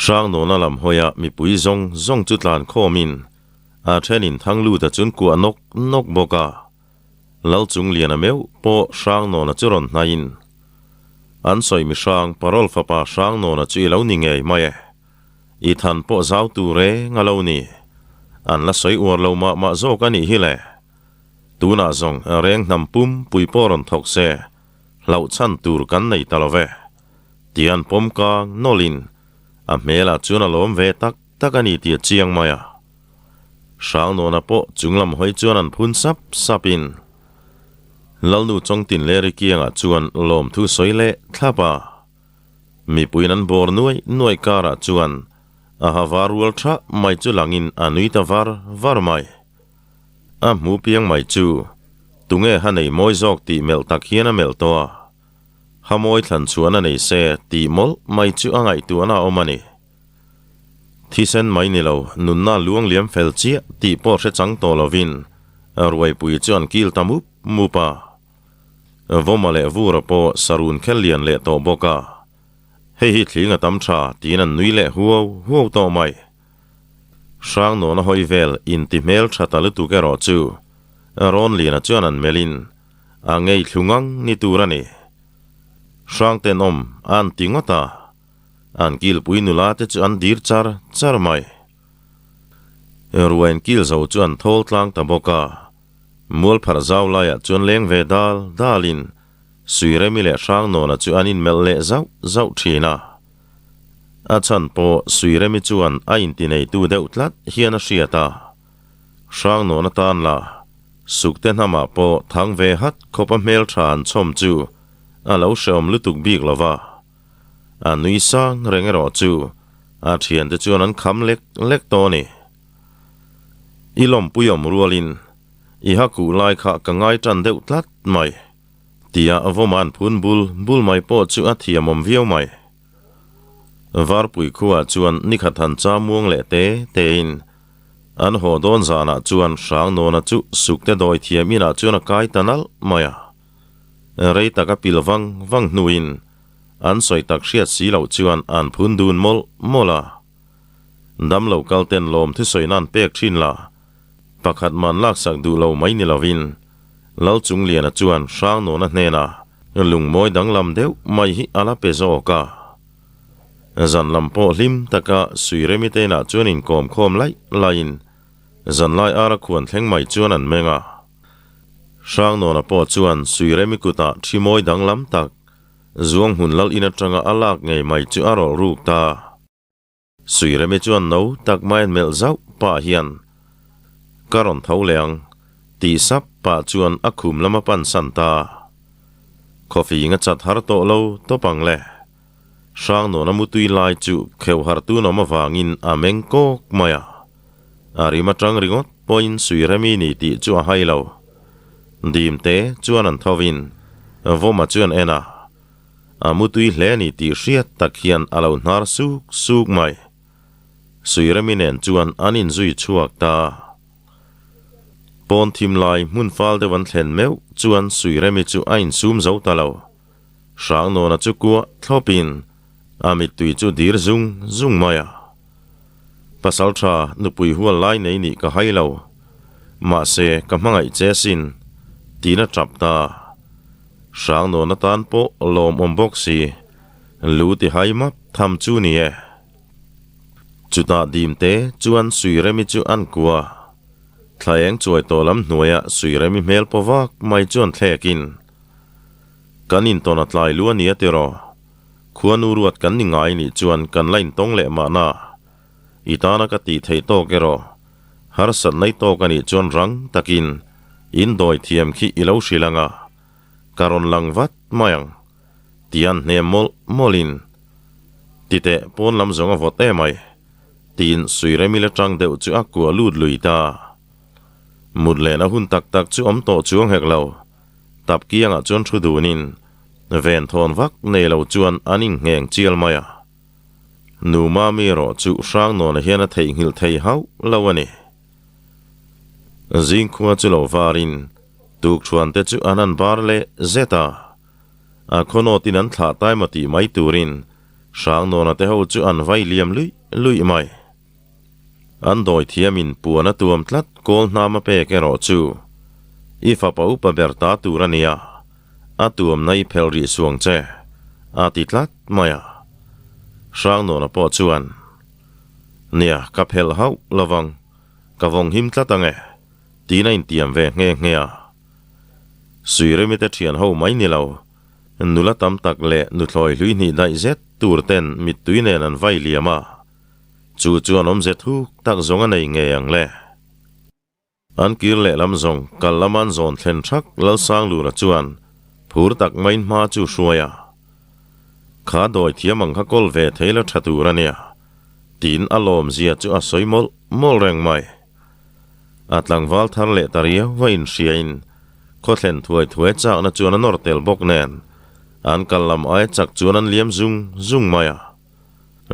sang no na lam hoya mi pui zong chu tlan khomin a thenin thanglu ta chun ku nok boka lal chung lian a meu po sang no na churon nain an soi mi sang parol fa pa sang no na chi lo ni ngei mai I than po zau tu re ngalo ni an la soi ur lo ma zo ka ni hi le tu na zong reng nam pum pui poron thok se lau chan tur kan nei talove tian pom ka nolin a mela chuna lom ve tak ani ti chiang maya sang no na po chunglam hoi chuan an phun sapin lalnu chong tin le ri kianga chuan lom thu soile thlapa mi puinan bor nuai kara chuan a havarul tha mai chu langin anui ta var mai a mu piang mai chu tunge hanei moi jok ti mel tak hiana mel to hamoi thlan chuana nei se ti mol mai chu angai tu ana omani thisen mai ni lo nunna luang liam fel chi ti por se chang to lovin arwai pui chuan kil tamup mupa vomale vura po sarun khelian le to boka hei hi thlinga tam tha tinan nui le huo to mai sang no na hoi vel in ti mel thata lu tu ke ro chu ron lina chuan an melin angei thlungang ni turani sang ten an tingota an kil pui nula te chu an dir char mai ruain kil zo chuan thol tlang ta boka mul phar zaw la ya chuan leng ve dalin suire mi le sang no na chu anin mel le zau thina a chan po suire mi chuan a in ti nei tu deuh tlat hian a hriata sang no na tan la sukte nama po thang ve hat khopa mel than chom chu a lo shom lutuk bik lova a nui sang rengero chu a thian te chuan an kham lek to ni ilom puyom rualin I haku lai kha ka ngai tan deuh tlat mai tia avoman phun bul mai po chu a thiamom viau mai var pui khuwa chuan nikhathan cha muang le te in an ho don zana chuan sang no na chu sukte doi thiamina chuan kai tanal maya rei taka pilwang nuin an soi tak hriat si lo chuan an phun dun mola dam lo kalten lom thi soinan pek thin la pakhat man lak sak du lo mai ni lovin lal chung lian a chuan sang no na hnena lung moi dang lam deuh mai hi ala pe zo ka zan lam po hlim taka suire mi te na chuan in kom khom lain zan lai ara khuan thleng mai chuan an menga sang no na po chuan suire mi kuta thi moi dang lam tak zuang hun lal ina tanga alak ngei mai chu aro ruk ta suire mi chuan no tak mai mel zau pa hian karon thau leang ti sap pa chuan akhum lama pan santa coffee nga chat har to lo to pang le sang no na mutui lai chu kheu har tu no ma wangin ameng ko maya ari ma tang ringot point suirami ni ti chu a hai lo dim te chuan an thawin vo ma chuan ena amutui hle ni ti hriat tak hian alo nar suk mai suirami nen chuan anin zui chuak ta pon thim lai mun fal de wan thlen meu chuan suire mi chu ain sum zo talo sang no na chu kwa thlopin amit tui chu dir zung maya pasal tha nu pui hual lai nei ni ka hailo ma se ka mangai che sin tina chapta sang no na tan po lom ombok si lu ti haima tham chu ni e chuta dim te chuan suire mi chu an kwa tlayeng chuai to lam hnuaya suire mi mel powak mai chuan thlekin kanin tona tlai lu ania tero khuan uruat kan ni ngai ni chuan kan lain tong le ma na itana ka ti thei to kero har sat nei to kani chuan rang takin in doi thiam khi ilo shilanga karon langwat mayang tian ne molin tite pon lam zonga vote mai tin suire mi le tang deuh chu akua lut luita mut le na hun tak chu om to chuang hek lo tap kianga chuan thu dunin ven thon vak nei lo chuan aning ngeng chial maya nu ma mi ro chu sang no na hian a thei ngil thei hau lawani zing khua chu lo varin tuk chuan te chu anan bar le zeta a khono tinan thla tai mati mai turin sáng nô na te hậu chu an vai liam lui mai an doi thiamin puana tuam tlat kol nama pe ke ro chu I fa pa upa berta turania a tuam nai pelri suang che a titlat maya sang no na po chuan nia ka phel hau lawang ka vong him tlatange tina in tiam ve nge a suire mi te thian ho mai ni lo nula tam tak le nu thloi lui ni dai zet tur ten mit tuine an vai liama chu chuan om zet hu tak zonga nei nge ang le an kir le lam zong kalaman zon thlen thak lo sang lu ra chuan phur tak main ma chu hruaya kha doi thiamang kha kol ve theila thatu rania tin alom zia chu a soimol mol reng mai atlang wal thar le taria wain siain kho thlen thuai chak na chuan an nortel bok nen an kalam ai chak chuan an liam zung maya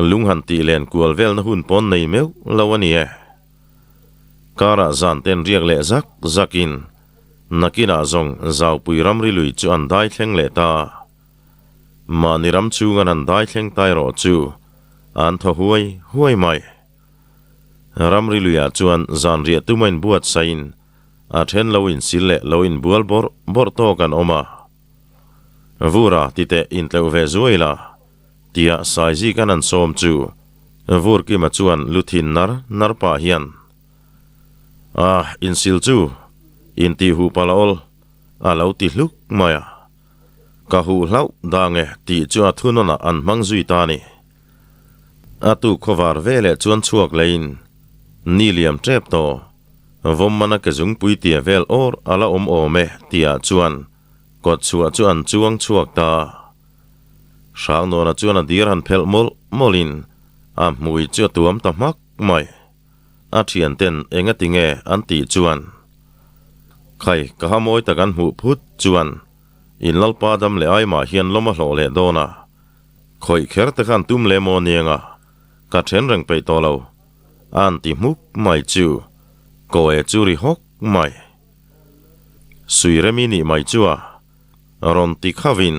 lung han ti len kual vel na hun pon nei meu lawani kara zan ten riak le zakin nakina zong zau pui ramri lui chu an dai thleng le ta mani ram chu ngan an dai thleng tai ro chu an tho huai mai ramri lui a chuan zan ria tu main buat sain a then loin sile loin bual bor to kan oma vura tite in tlo ve zuela tia saizi kan an som chu vur ki ma chuan luthin nar pa hian in sil chu in ti hu palaol alo ti hluk maya ka hu hlau dange ti chu athunona an mangzui ta ni atu khowar vele chuan chuak lein niliam trep to vom mana ke zung pui tia vel or ala ome tia chuan kot chua chuan chuang chuak ta sang no na chuan dir han phel molin a mui chu tuam ta mak mai a thian ten enga tinge an ti chuan khai ka hamoi takan hu phut chuan in lalpa dam le ai ma hian loma hlo le dona khoi kher ta kan tum le mo nianga ka then reng pe to lo an ti muk mai chu ko e churi hok mai suiremi ni mai chua ron ti khavin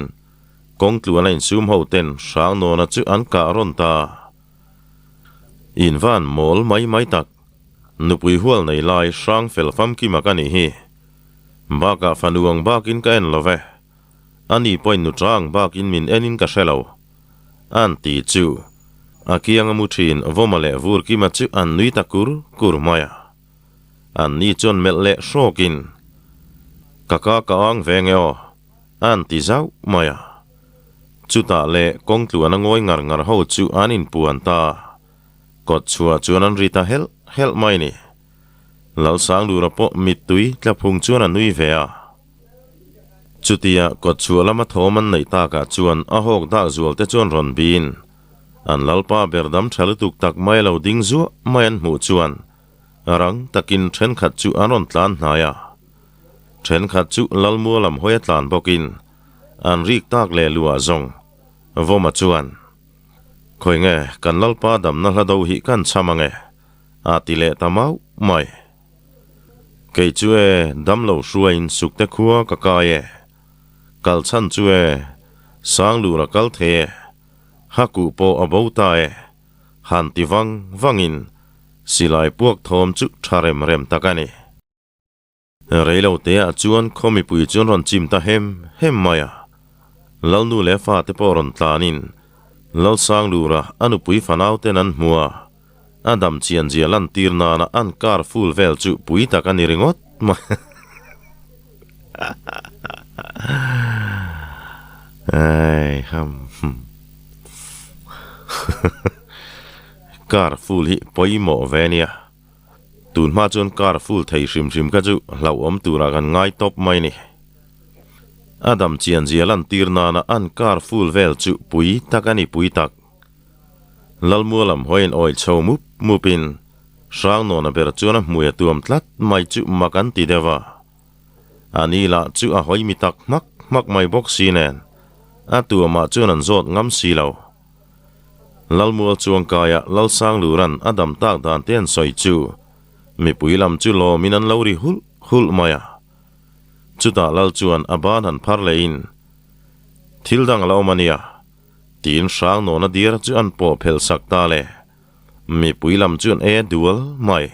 kong tluan in sum ho ten sang no na chu an ka ron ta in van mol mai tak nupui hual nei lai sang fel fam ki makani hi baka fanuang bakin ka en love ani point nu trang bakin min enin ka shelo an ti chu akiang amuthin vomale vur ki ma chu an nui takur maya an ni chon mel le shokin kaka kaang vengeo an ti zau maya chuta le kong tluan angoi ngar ho chu anin puan ta kot chua chuan an rita hel mai ni lal sang lu rapo mitui tla phung chuan an nui ve a chutia kot chua lama thoman nei ta ka chuan a hok da zual te chuan ron bin an lalpa berdam thalutuk tak mai lo ding zu mai an mu chuan rang takin then khat chu anon tlan hnaya then khat chu lalmu lam hoya tlan bokin an rik tak le lua zong voma chuan khoi nge kan lalpa dam na hladau hi kan chamange atile tamau mai kei chue dam lo shuain sukte khua kakaye kal chan chue sang lu ra kal the haku po abota han ti wangin silai puak thom chu tharem rem takani reilo te a chuan khomi pui chun ron chim ta hem maya lalnu le fa te poron tlanin lal sang lu ra anu pui fanau ten an mua adam chian zia lan tirna na an kar full vel chu pui takani ringot ma ai ham kar full hi poimo venia tun ma chon kar full thei shim ka chu lau om tura kan ngai top mai ni adam chian zia lan tirna na an kar full vel chu pui takani pui tak lalmualam hoin oil chow mupin sang no na ber chuan muya tuam tlat mai chu makan ti dewa anila chu a hoi mi tak mak mai box sinen atu ma chuan an zot ngam silo lalmual chuang kaya lal sang luran adam tak dan ten soi chu mi puilam chu lo minan lori hul maya chuta lal chuan aban han phar lein thildang lo mania tin sang no na dir chu an po phel sak ta le mi puilam chuan e dual mai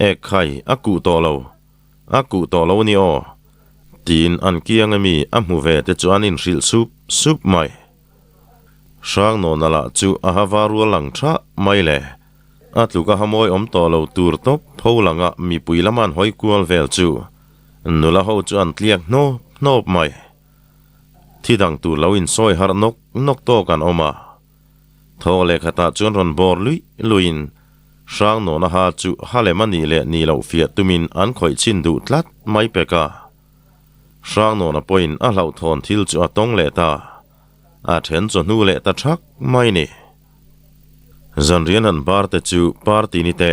e khai aku to lo ni o tin an kiang mi a mu ve te chuan in ril sup mai sang no na la chu a havaru lang tha mai le atluka hamoi om to lo tur top pholanga mi puilaman hoi kual vel chu nula ho chu an tliak nop mai thidang tu lo in soi har nok to kan oma thole khata chun ron bor luin sang no na ha chu hale mani le ni lo fia tumin an khoi chin du tlat mai peka sang no na point a lau thon thil chu atong le ta a then chu nu le ta thak mai ni zan rian an bar te chu party ni te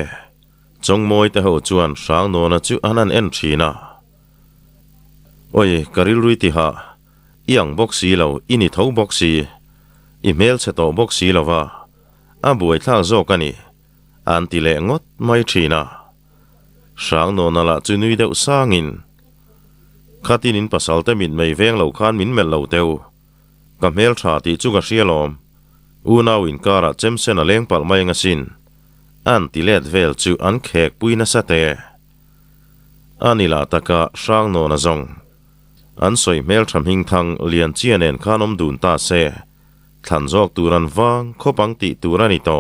chong moi te ho chuan sang no na chu anan en thina oi karil rui ti ha yang boxi lo ini tho boxi email che to boxi lo wa a buai thla zo kani an ti le ngot mai thina sang no na la chu nui deuh sangin khatin in pasal te min mei veng lo khan min mel lo teu ka mel tha ti chu ka rialom u naw in kara chemsen a leng pal mai nga sin an ti let vel chu an khek puina sa te anila taka sang no na zong an soi mel tham hing thang lian chianen khanom dun ta se than jok turan wang khopang ti turani to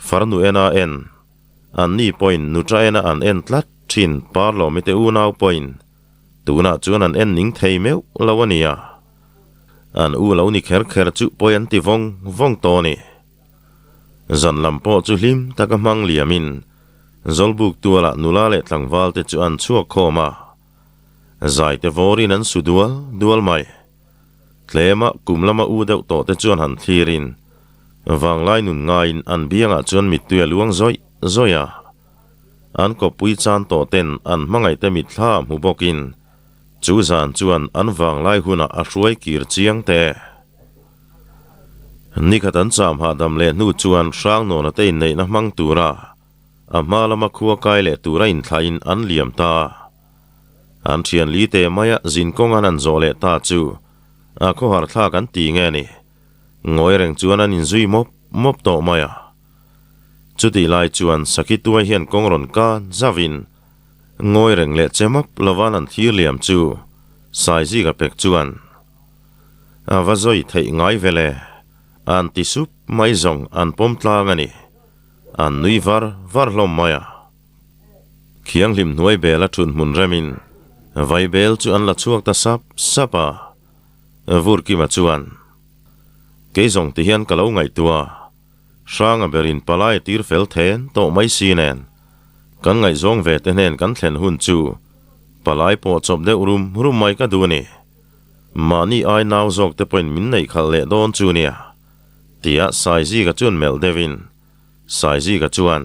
farnu ena en an ni point nu traena an en tlat thin parlo mi te u naw point tuna chuan an en ning thei meu lawania an u lo ni kher chu point ti vong to ni zan lampo chu hlim taka mang liamin zolbuk tuala nula le tlangwal te chu an chuak khoma zai te vorin an su dual mai tlema kumlama u deuh to te chuan han thirin wanglai nun ngain an bianga chuan mi tuya luang zoya an ko pui chan to ten an mangai te mit thla mu bokin chu zan chuan an wanglai huna a hruai kir chiang te nikatan cham ha dam le nu chuan sang no na te nei na mang tura amalama khuwa kai le tura in thlain an liam ta an thian li te maya zin kong an zole ta chu a kho har thla kan ti nge ni ngoi reng chuan an in zui mop to maya chuti lai chuan sakituai hian kongron kan zawin ngoi reng le chemap lawan an thir liam chu sai ji ga pek chuan avazoi thei ngai vele an ti sup mai zong an pom tlang ani an nui var hlom maya khiang lim nuai bela thun mun remin vai bel chu an la chuak ta sapa vur ki ma chuan ke zong ti hian kalo ngai tua sang a berin palai tir fel then to mai sinen kan ngai zong ve te nen kan thlen hun chu palai po chop de rum mai ka du ni mani ai naw zok te point min nei khal le don chu nia tia sai ji ka chun mel devin sai ji ka chuan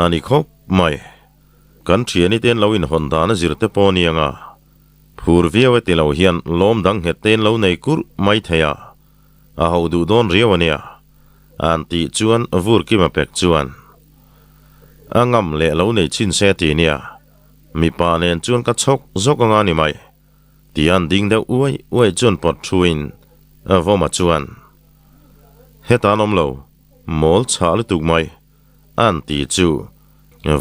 ani khop mai kan thiani ten lo in honda na zirte ponianga phur viawe te lo hian lom dang he ten lo nei kur mai theya a ho du don riawania an ti chuan vur ki ma pek chuan angam le lo nei chin se ti nia mi pa nen chuan ka chok zok anga ni mai tian ding de uai chuan pot thuin avoma chuan hetanom lo mol chal tuk mai an ti chu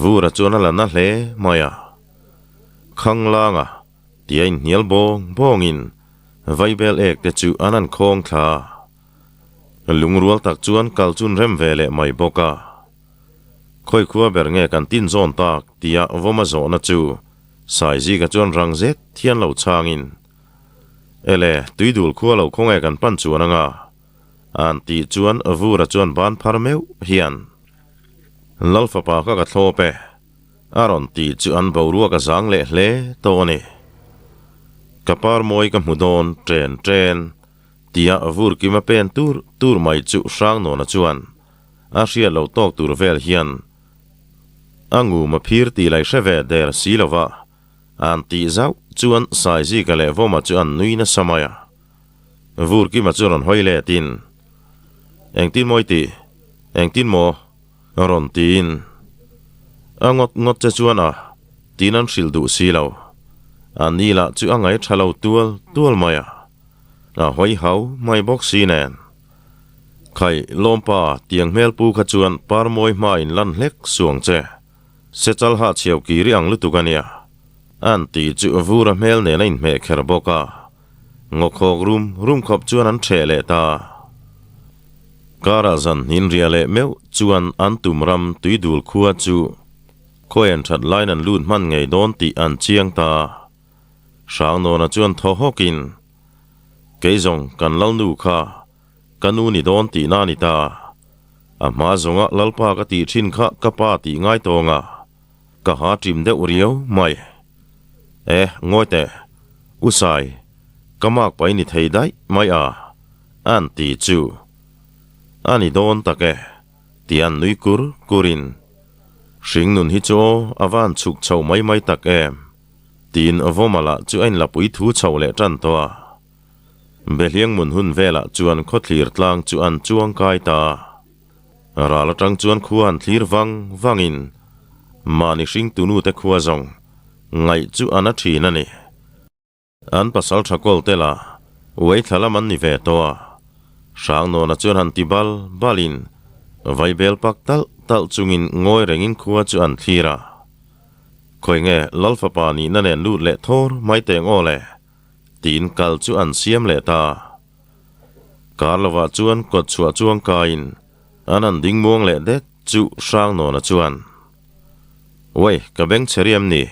vura chuan ala na hle maya khanglanga tiain hial bongin vaibel ek te chu anan khong tha lungrual tak chuan kalchun rem vele mai boka khoi khuwa ber nge kan tin zon tak tia voma zo na chu sai ji ka chuan rangzet thian lo changin ele tuidul khuwa lo khonge kan pan chuan anga an ti chuan vura chuan ban phar meu hian lalfa pa ka thlope aron ti chu an boruwa ka zang le hle to ni kapar moi ka mudon tren tia avur ki ma pen tur mai chu sang no na chuan a ria lo tok tur vel hian angu ma phir ti lai sheve der silova an ti zau chuan sai ji ka le voma chuan nui na samaya avur ki ma chuan hoile tin engtin moi ti engtin mo ron tin ngot che chuan a tinan shil du silo anila chu angai thalo tual maya hoi hau mai bok si nen khai lompa tiang mel pu kha chuan par moi ma in lan hlek suang che se chal ha cheu ki riang lu tukania an ti chu vura mel ne lain me kher boka ngokhok rum khop chuan an thele ta kara zan in riale meu chuan an tumram tuidul khuwa chu koen that line an lut man ngei don ti an chiang ta sang no na chuan tho hokin keizong kan lalnu kha kanu ni don ti na ni ta ama zonga lalpa ka ti thin kha ka pa ti ngai tonga ka ha trim de uriau mai ngoi te usai kamak pai ni thei dai mai an ti chu ani don take tian nui kurin sing nun hi cho avan chuk chau mai tak em tin avomala chu ain la pui thu chau le tran to beliang mun hun vela chuan khothlir tlang chu an chuang kai ta rala tang chuan khuan thlir wangin mani sing tunu te khuwa zong ngai chu ana thina ni an pasal thakol tela wei thala man ni ve to sang no na chuan han tibal balin vai bel pak tal chungin ngoi rengin khuwa chu an thira khoi nge lalfa pa ni na nen lut le thor mai teng ole tin kal chu an siam le ta karlawa chuan kot chua chuang kain anan ding muang le dek chu sang no na chuan wei ka beng cheriam ni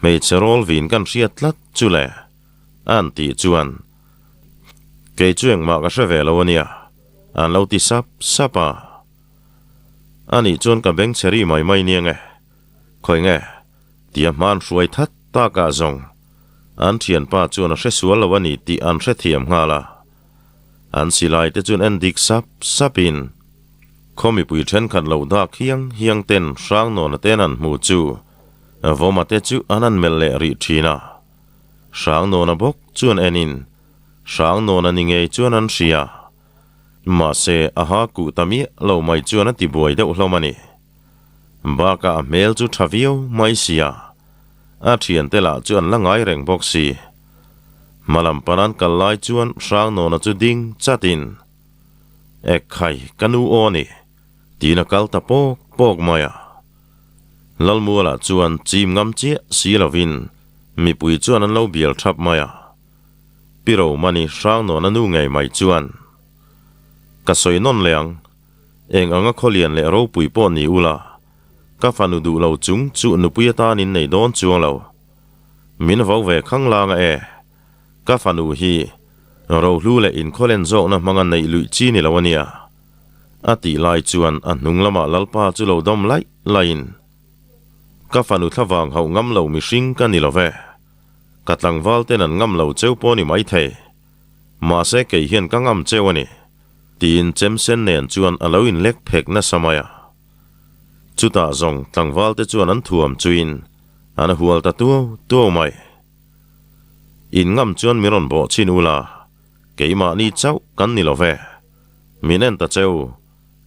mei cherol vin kan riat lat chu le an ti chuan ke chueng ma ka hre lo ania an lo ti sapa ani chuan ka beng cheri mai niang khoi nge tia man ruai that ta ka zong an thian pa chuan a hre sual lo ani ti an hre thiam ngala an silai te chuan en dik sapin khomi pui then khat lo da hiang ten sang no na ten an mu chu voma te chu anan mel le ri thina sang no na bok chuan enin sang no na ninge chuan an ria ma se aha ku tami lo mai chuan ti boi de hlomani ba ka mel chu thavio mai sia a thian te la chuan langai reng bok si malam panan kalai chuan sang no na chu ding chatin khai kanu oni tina kal ta pok maya lalmuala chuan chim ngam che silovin mi pui chuan an lo bial thap maya piro mani sang no na nu ngai mai chuan ka soi non leang eng anga kholian le ro pui po ni ula ka fanu du lo chung chu nu pui ta nin nei don chuang lo min vau ve khang langa ka fanu hi ro hlu le in kholen zo na mangan nei lui chi ni lawania ati lai chuan an nung lama lalpa chu lo dom lai lain ka fanu thawang hau ngam lo mi hring ka ni love ka tlangwal ten an ngam lo cheu po ni mai the ma se ke hian ka ngam chewani tin chem sen nen chuan aloin lek phek na samaya chuta zong tlangwal te chuan an thuam chuin an hual ta tu mai in ngam chuan miron bo chin ula keima ni chau kan ni love minen ta cheu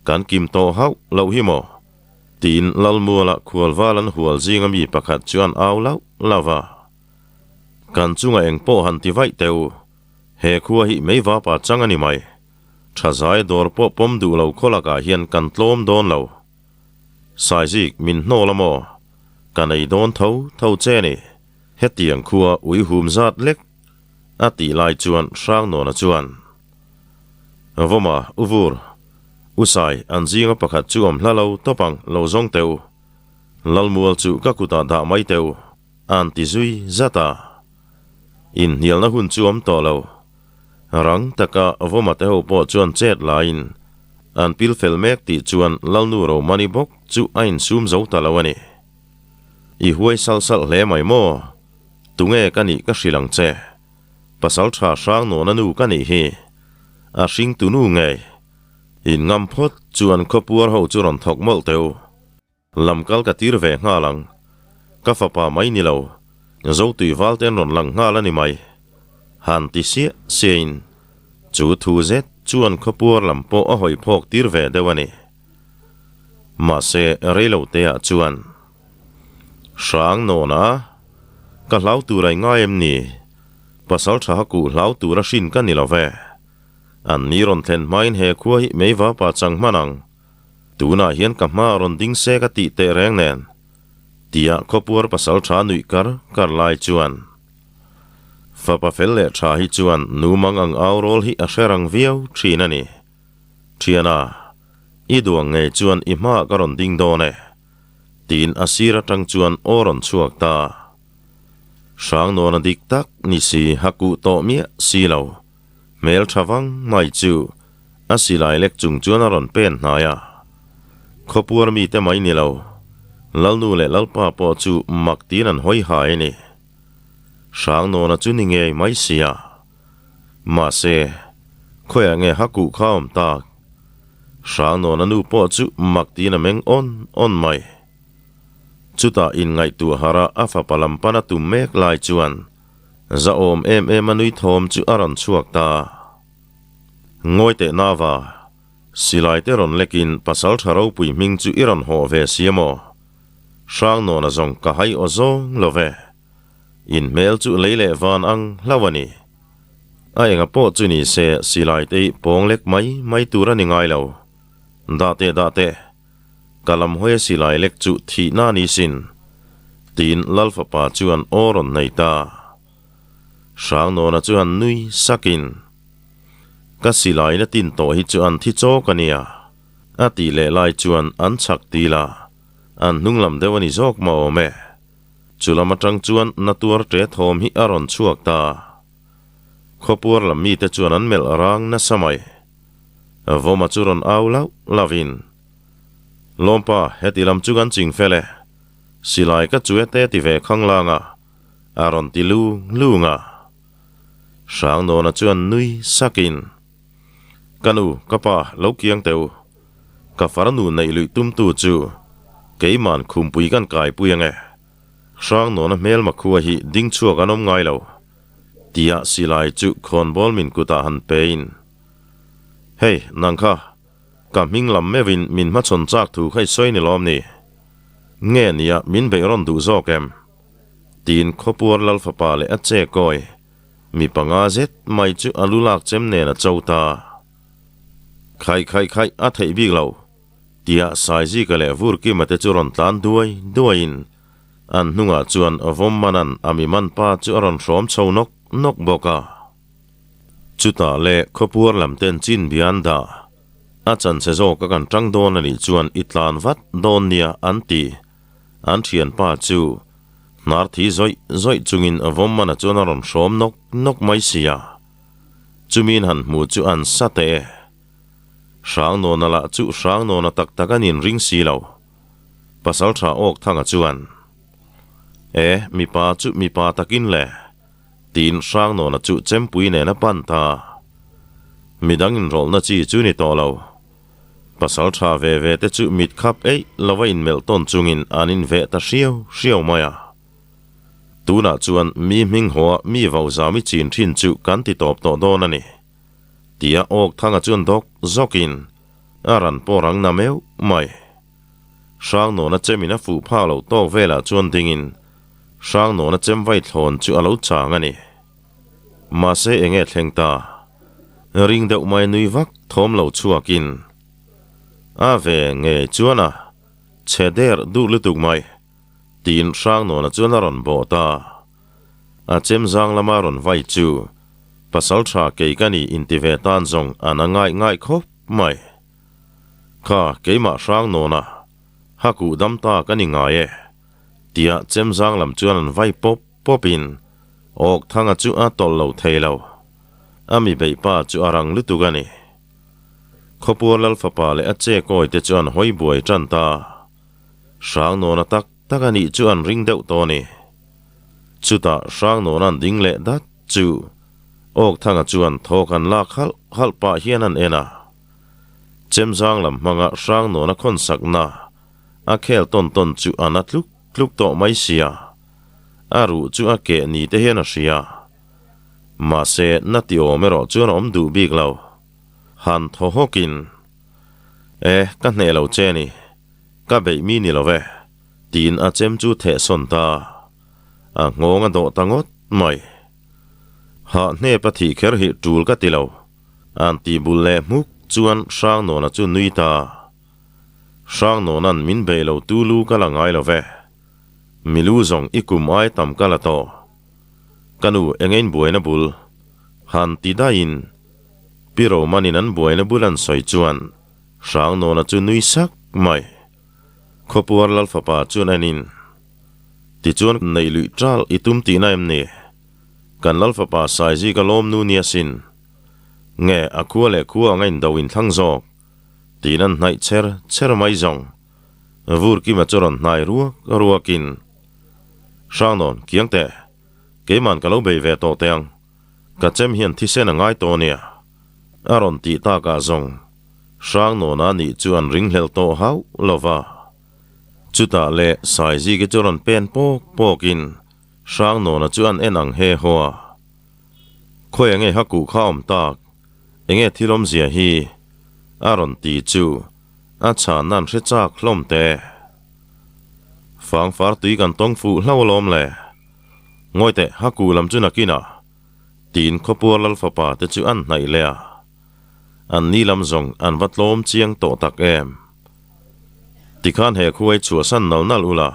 kan kim to hau lo hi mo tin lalmuala khualwalan hual zinga mi pakhat chuan aw lava kan chunga eng po han ti vai teu he khuwa hi meiwa pa changani mai thazai dor po pom du lo kholaka hian kan tlom don lo saizik min no lamo kanai don tho che ni hetiang khuwa ui hum zat lek ati lai chuan sang no na chuan voma uvur usai an zinga pakhat chuam hlalo topang lo zong teu lalmual chu ka kuta da mai teu an ti zui zata in nial na hun chuam to lo rang taka voma te ho po chuan chet lain an pil fel mek ti chuan lalnu ro mani bok chu ain sum zo ta lawani i huai sal hle mai mo tunge kani ka hrilang che pasal tha sang no na nu kani hi a hring tu nu nge in ngam phot chuan khopuar ho churon thok mol teu lamkal ka tir ve ngalang ka fapa mai ni lo zo tui wal ten ron lang ngala ni mai han ti sein chu thu zet chuan khopuar lampo a hoi phok tir ve dewani ma se relo te a chuan sang no na ka hlau tu rai nga em ni pasal tha haku lau tura shin kan ni lo ve an ni ron thlen main he khuai meiwa pa chang manang tuna hian ka ma ron ding se ka ti te reng nen tia khopur pasal tha nui kar lai chuan fa pa fel le tha hi chuan nu mang ang aw rol hi a sherang viau thina ni thiana i duang nge chuan i ma ka ron ding do ne tin asira tang chuan oron chuak ta sang no na dik tak ni si haku to mia si lo mel thawang mai chu asilai lek chung chuan aron pen na ya khopur mi te mai ni lo lalnu le lalpa po chu mak tin an hoi hai ni sang no na chu ni nge mai sia ma se khoya nge haku khaom ta sang no na nu po chu mak tin a meng on mai chuta in ngai tu hara afa palam pana tu mek lai chuan za om em anui thom chu aron chuak ta ngoi te nawa silai te ron lekin pasal tharo pui ming chu iron ho ve siamo sang no na zong ka hai ozong love in mel chu leile van ang lawani ai nga po chu ni se silai te pong lek mai tura ni ngai lo da te kalam hoe silai lek chu thi na ni sin tin lalfa pa chuan oron nei ta sang no na chuan nui sakin ka silai na tin to hi chuan thi cho kania ati le lai chuan an chak ti la an nunglam dewani jok ma ome chulama tang chuan natur te thom hi aron chuak ta khopur lam mi te chuan an mel arang na samai voma churon aulau lavin lompa hetilam chugan ching fele silai ka chuwe te ti ve khanglanga aron ti lunga sang no na chuan nui sakin kanu kapa lokiang teu ka faranu nei lui tum tu chu keiman khumpui kan kai puyange sang no na mel ma khuwa hi ding chuak anom ngai lo tia silai chu khon bol min kuta han pein hey nangkha ka minglam mevin min ma chon chak thu khai soi ni lom ni nge nia min be ron du zo kem tin khopur lal fa pa le ache koi mi panga zet mai chu alulak chem ne na chauta khai a thei bik lo tia sai ji ka le vur ki mate chu ron tlan duain an hnunga chuan avom manan ami man pa chu ron rom chonok nok boka chuta le khopur lam ten chin bian da achan se zo ka kan tang don ani chuan itlan vat don nia anti an thian pa chu nar thi zoi chungin avom mana chuan ron rom nok mai sia chumin han mu chu an sate sang no na la chu sang no na tak takanin ring si lo pasal tha ok thanga chuan mi pa takin le tin sang no na chu chempui ne na pan ta midangin rol na chi chu ni to lo pasal tha ve te chu mit khap ei lawain melton chungin anin ve ta riau maya tuna chuan mi ming ho mi vau za mi chin thin chu kan ti top to don ani tia ok thanga chuan dok zokin aran porang na meu mai sang no na chemina fu pha lo to vela chuan dingin sang no na chem vai thon chu alo chang ani ma se enge thlengta ring deuh mai nui vak thom lo chuakin ave nge chuana cheder du lutuk mai tin sang no na chuan ron bo ta a chem zang lama ron vai chu pasal tha ke kani intive tan zong anangai khop mai kha keima sang no na haku dam ta kani ngai tia chem zang lam chuan vai popin ok thanga chu a tol lo theilo ami bei pa chu arang lutukani khopur lal fa pa le ache koi te chuan hoi buai tran ta sang no na takani chuan ring deuh to ni chuta sang no nan ding le dat chu ok thanga chuan thokan la khal pa hian an ena chem zang lam manga sang no na khon sakna a khel ton chu anatluk to mai sia aru chu a ke ni te hian a sia ma se nati o mero chuan om du bik lo han tho hokin ka ne lo che ni ka be mi ni lo ve tin a chem chu the son ta a ngonga do tangot mai ha ne pathi kher hi tul ka tilo an ti bul le muk chuan sang no na chu nui ta sang no nan min be lo tu lu ka la ngai lo ve milu zong ikum ai tam ka la to kanu engein buaina bul han ti da in piro manin an buaina bulan soi chuan sang no na chu nui sak mai khopuar lal fa pa chuan anin ti chuan nei lui tral itum ti na em ni kan lal fa pa sai ji ka lom nu nia sin nge akua le khua ngain dawin thang zok tinan nai cher mai zong vur ki ma choron nai ruakin sangnon kiangte keman kalo be ve to teng ka chem hian thi sen ngai to nia aron ti ta ka zong sangnon ani chuan ring hlel to hau lova chuta le sai ji ke choron pen pokin sangnon chuan enang he hoa khoi nge haku khaom tak enge thilom zia hi aron ti chu a cha nan hre chak hlom te fang far tui kan tong fu hlau lom le ngoi te haku lam chu nakina tin khopur lal fa pa te chu an nai le an ni lam zong an vatlom chiang to tak em tikhan he khuai chua san nal nal ula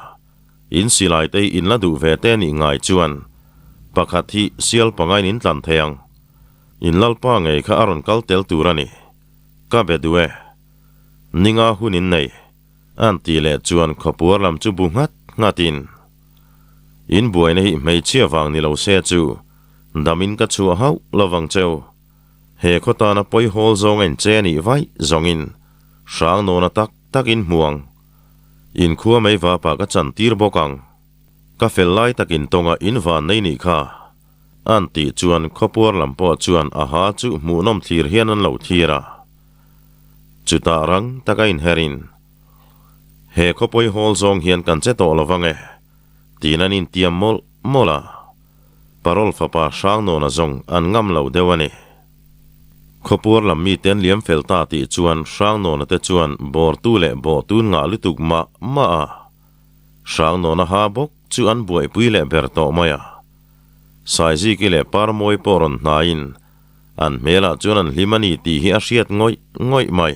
in silai te in la du ve te ni ngai chuan pakhat hi sial pangai nin tlan theang in lalpa ngei kha aron kal tel turani ka bedue ninga hunin nei an ti le chuan khopur lam chu bu ngatin in buai nei mei chia wang ni lo se chu damin ka chu hau lawang cheu he khota na poi hol zong en che ni vai zongin sang no na tak in muang in khua mei wa pa ka chan tir bokang ka fel lai takin tonga in van nei ni kha an ti chuan khopur lam po chuan a ha chu mu nom thlir hian an lo thira chuta rang taka in herin he khopoi hol zong hian kan che to lawange tinan in tiam mola parol fa pa sang no na zong an ngam lo dewani khopur lam mi ten liam fel ta ti chuan sang no na te chuan bor tu le bo tun nga lutuk ma sang no na ha bok chu an buai pui le ber to maya sai ji ki le par moi poron nain an mela chuan an limani ti hi a hriat ngoi mai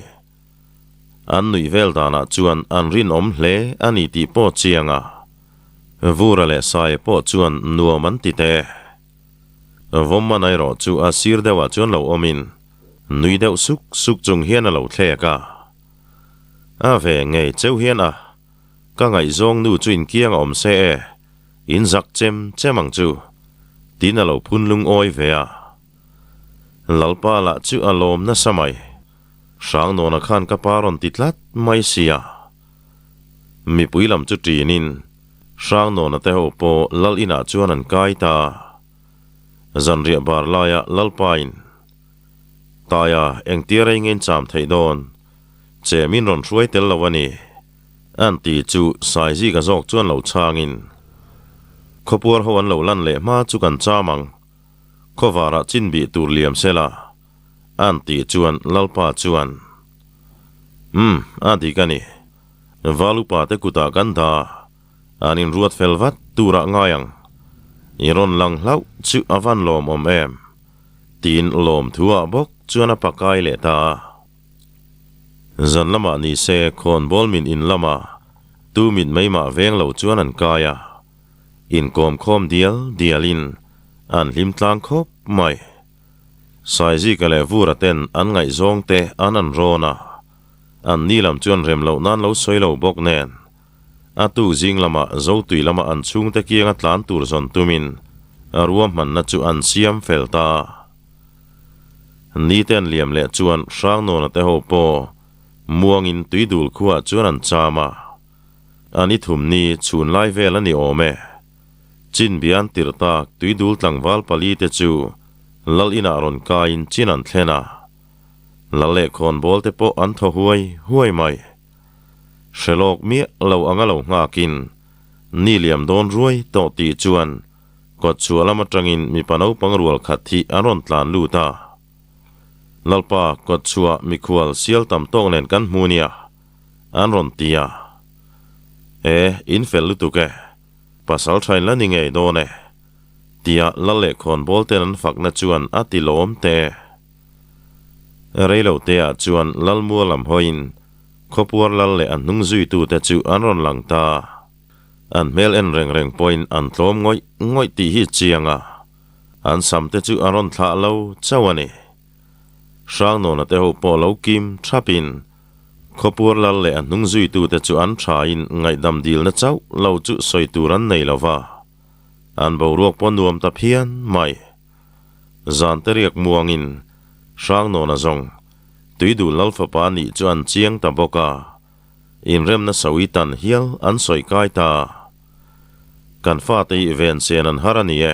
an nui vel dana chuan an rin om hle ani ti po chianga vura le sai po chuan nuaman ti te vomma nai ro chu a sir dewa chuan lo omin nui deuh suk chung hian a lo thleka a ve ngei cheu hian a ka ngai zong nu chuin kiang om se in zak chemang chu tin a lo phun lung oi ve a lalpa la chu alom na samai sang no na khan ka paron titlat mai sia mi puilam chu tinin sang no na te ho po lal ina chuan an kai ta zanria bar laya lalpain taya engtiara ingen cham thei don che min ron hruai tel lawani an ti chu sai ji ka zok chuan lo changin khopur ho an lo lan le ma chu kan chamang khowara chin bi tur liam sela an ti chuan lalpa chuan adi kani valupa te kuta ganda anin ruat felvat tura ngayang iron lang hlau chu avan lom om em tin lom thua bok chuan a pakai le ta zan lama ni se khon bol min in lama tu min mai ma veng lo chuan an kaya in kom khom dialin an lim tlang khop mai sai ji ka le vura ten an ngai zong te an rona an nilam chuan rem lo nan lo soi lo bok nen a tu jing lama zo tui lama an chung te kianga tlan tur zon tumin aruam man na chu an siam felta ni ten liam le chuan sang no na te ho po muangin tuidul khuwa chuan an chama ani thum ni chun lai vel ani ome chin bian tirtak tuidul tlangwal pali te chu lal ina ron ka in chin an thlena lale khon bol te po an tho huai mai shelok mi lo anga lo ngakin ni liam don ruai to ti chuan ko chualama tangin mi panau pangrual khathi aron tlan lu ta lalpa ko chua mi khual sial tam tong nen kan munia anron tia in fel lu tu ke pasal thain la ni ngei do ne tia lale khon bol ten an fak na chuan ati lom te reilo te a chuan lalmua lam hoin khopuar lal le an nung zui tu te chu an ron lang ta an mel en reng reng point an tlom ngoi ti hi chianga an sam te chu an ron thla lo chawani sang no na te ho po lo kim thapin khopuar lal le an nung zui tu te chu an tha in ngai dam dil na chau lo chu soi tu ran nei lova an bo ruak pon nuam ta phian mai zan te riak muangin sang no na zong tui du lal fa pa ni chu an chiang ta boka in rem na sawi tan hial an soi kai ta kan fa te event sen an harani e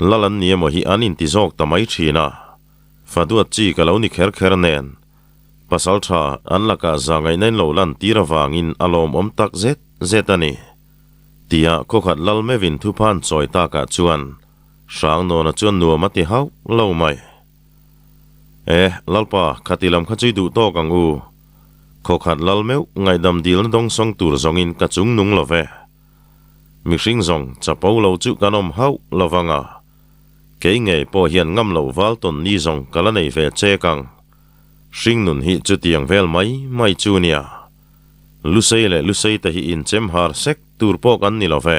lalan ni mo hi anin ti zok ta mai thina faduat chi ka lo ni kher nen pasal tha an laka zangai nen lo lan tira wangin alom om tak zetani tia ko khat lal mevin thu phan choi ta ka chuan sang no na chuan nu ma ti hau lo mai lalpa khatilam khachui du to kang u kho khat lal meu ngai dam dil na dong song tur zongin ka chung nung love mi hring zong chapo lo chu kanom hau lovanga ke nge po hian ngam lo wal ton ni zong kala nei ve che kang hring nun hi chu tiang vel mai chu nia lusei ta hi in chem har sek tur po kan ni love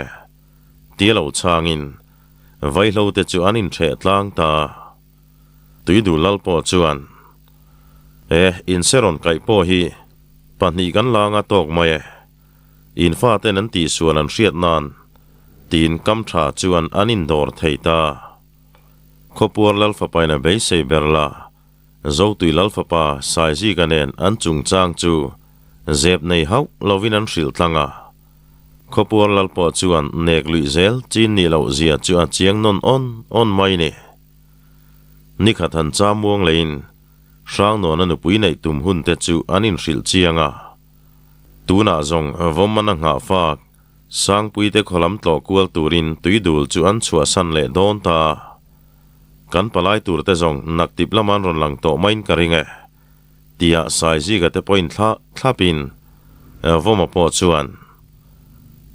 ti lo changin vai lo te chu anin the tlang ta tui du lal po chuan in seron kai po hi pahnih kan langa tok mai in fa ten an ti suan an hriat nan tin kam tha chuan anin dor theita khopuar lal fa paina be sei berla zo tui lal fa pa sai ji kanen an chung chang chu zep nei hau lovin an hril tlanga khopuar lal po chuan nek lui zel chin ni lo zia chu a chiang non on mai ni nikhat han cha muang lein sang no na nu pui nei tum hun te chu anin hril chianga tuna zong vomana nga fa sang pui te kholam tlo kual turin tuidul chu an chua san le don ta kan palai tur te zong naktip laman ron lang to main karinge tia sai ji ga te point thlapin voma po chuan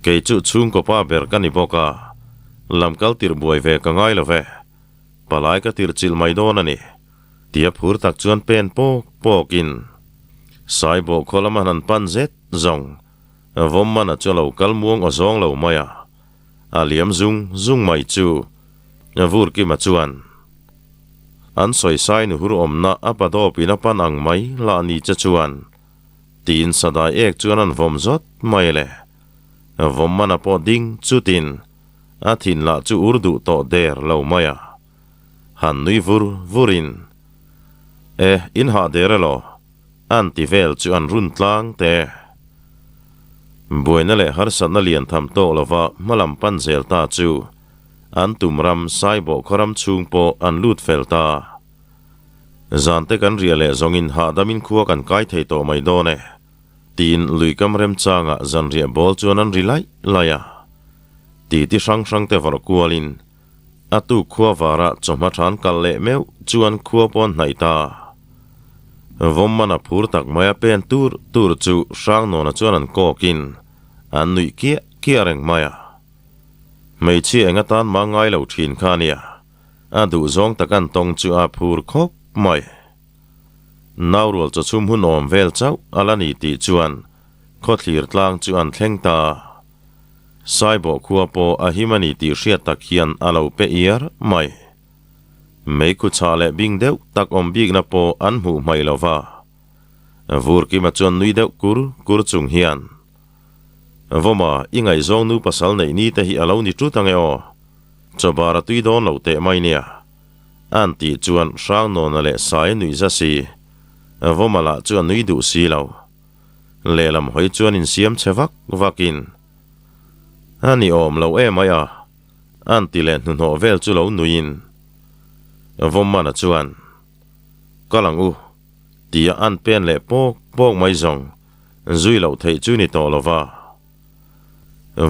ke chu chung ko pa ber kani boka lamkal tir buai ve ka ngai lo ve palai ka tir chil mai don ani tia phur tak chuan pen pokin sai bo kholaman han pan zet zong vomana chalo kalmuang o zong lo maya aliam zung mai chu vur ki ma chuan an soi sai nu hur omna apado pina panang mai la ni cha chuan tin sadai ek chuan an vom zot mai le vomana po ding chutin athin la chu urdu to der lo maya han nui vurin in ha derelo antivel chu an run tlang te buina le har sanna lian tham to lova malam pan zel ta chu an tumram saibo khoram chung po an lut felta zante kan riale zongin ha damin khuwa kan kai thei to mai do ne tin lui kam rem changa zan ria bol chuan an rilai laya ti sang te var kualin atu khuwa wara choma than kal le meu chuan khuwa pon nai ta vomana phur tak maya pen tur chu sang no na chuan an kokin an nui kia reng maya mei chi enga tan ma ngai lo thin khania adu zong takan tong chu a phur khop mai naurol chu chum hun om vel chau alani ti chuan khothlir tlang chu an thleng ta saibo khuwa po a himani ti hriat tak hian alo pe iar mai mei khu chale bing deuh tak om bik na po an mu mai lova vur ki ma chuan nui deuh kur chung hian voma ingai zong nu pasal nei ni te hi alo ni tu tange o chobara tui don lo te mai nia anti chuan sang no na le sai nui za si voma la chuan nui du si lo lelam hoi chuan in siam chewak vakin ani om lo e maya anti len nu no vel chu lo nuin vomma na chuan kalang u tia an pen le pok mai zong zui lo thei chu ni to lova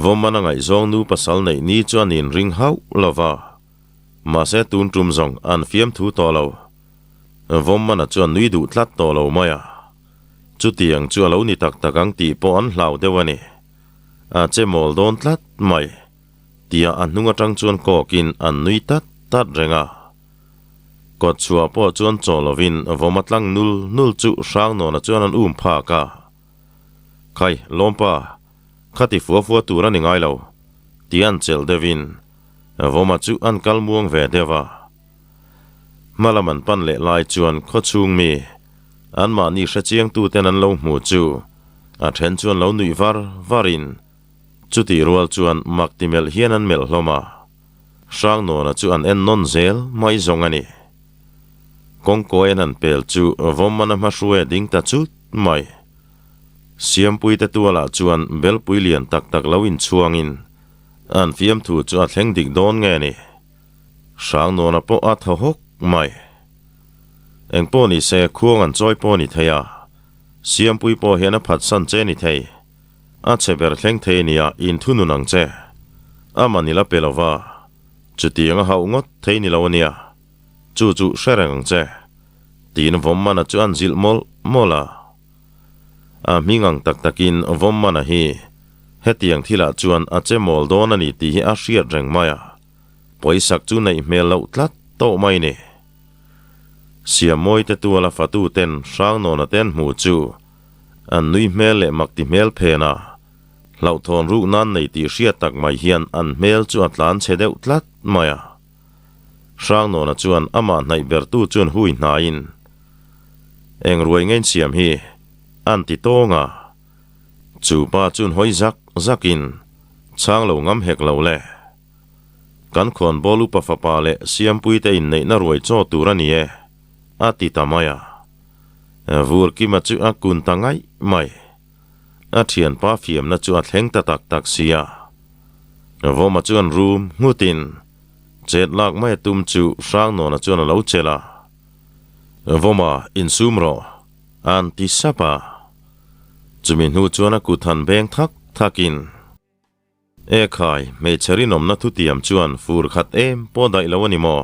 vomma na ngai zong nu pasal nei ni chuan in ring hau lova ma se tun trum zong an fiam thu to lo vomma na chuan nui du tlat to lo maya chu tiang chu lo ni tak takang ti po an hlau dewani a che mol don tlat mai tia an nunga tang chuan kokin an nui tat renga kot chua po chuan cholovin vomatlang nul chu sang no na chuan an pha ka khai lompa khati fuwa tura ni ngai lo tian chel devin voma chu an kalmuang ve dewa malaman pan le lai chuan kho chung mi an ma ni hra chiang tu ten an lo mu chu a then chuan lo nui varin chu ti rual chuan maktimel hian an mel hloma sang no na chu an en non zel mai zong ani kong ko en an pel chu vomana ma shue ding ta chu mai siam pui ta tuala chuan bel pui lian tak lawin chuangin an fiam thu chu a thleng dik don nge ni sang no na po a tha hok mai eng po ni se khuang an choi po ni theya siam pui po hian a phat san che ni thei a cheber thleng thei nia in thunu nang che amanila pelova chuti anga hau ngot thei ni lawnia chu sherang che tin vommana chu an zil mola a mingang takin vommana hi hetiang thila chuan a che mol don ani ti hi a hriat reng maya poisak chu nei mel lo tlat to mai ni siamoi te tuala fatu ten sang no na ten mu chu an nui mel le makti mel phena lau thon ru nan nei ti hriat tak mai hian an mel chu atlan chedeu tlat maya sang no na chuan ama nai ber tu chuan hui na in eng ruai ngain siam hi an ti tonga chu pa chun hoi zakin chang lo ngam hek lo le kan khon bolu pa fa pa le siam pui te in nei na ruai cho turani e ati tamaya vur ki ma chu akun tangai mai a thian pa fiam na chu a thleng ta tak sia vo ma chuan room ngutin chet lak mai tum chu sang no na chuan lo chela voma in sumro an ti sapa chumin hu chuan a ku than beng thakin e khai me chari nom na thu tiam chuan fur khat em po dai lawani mo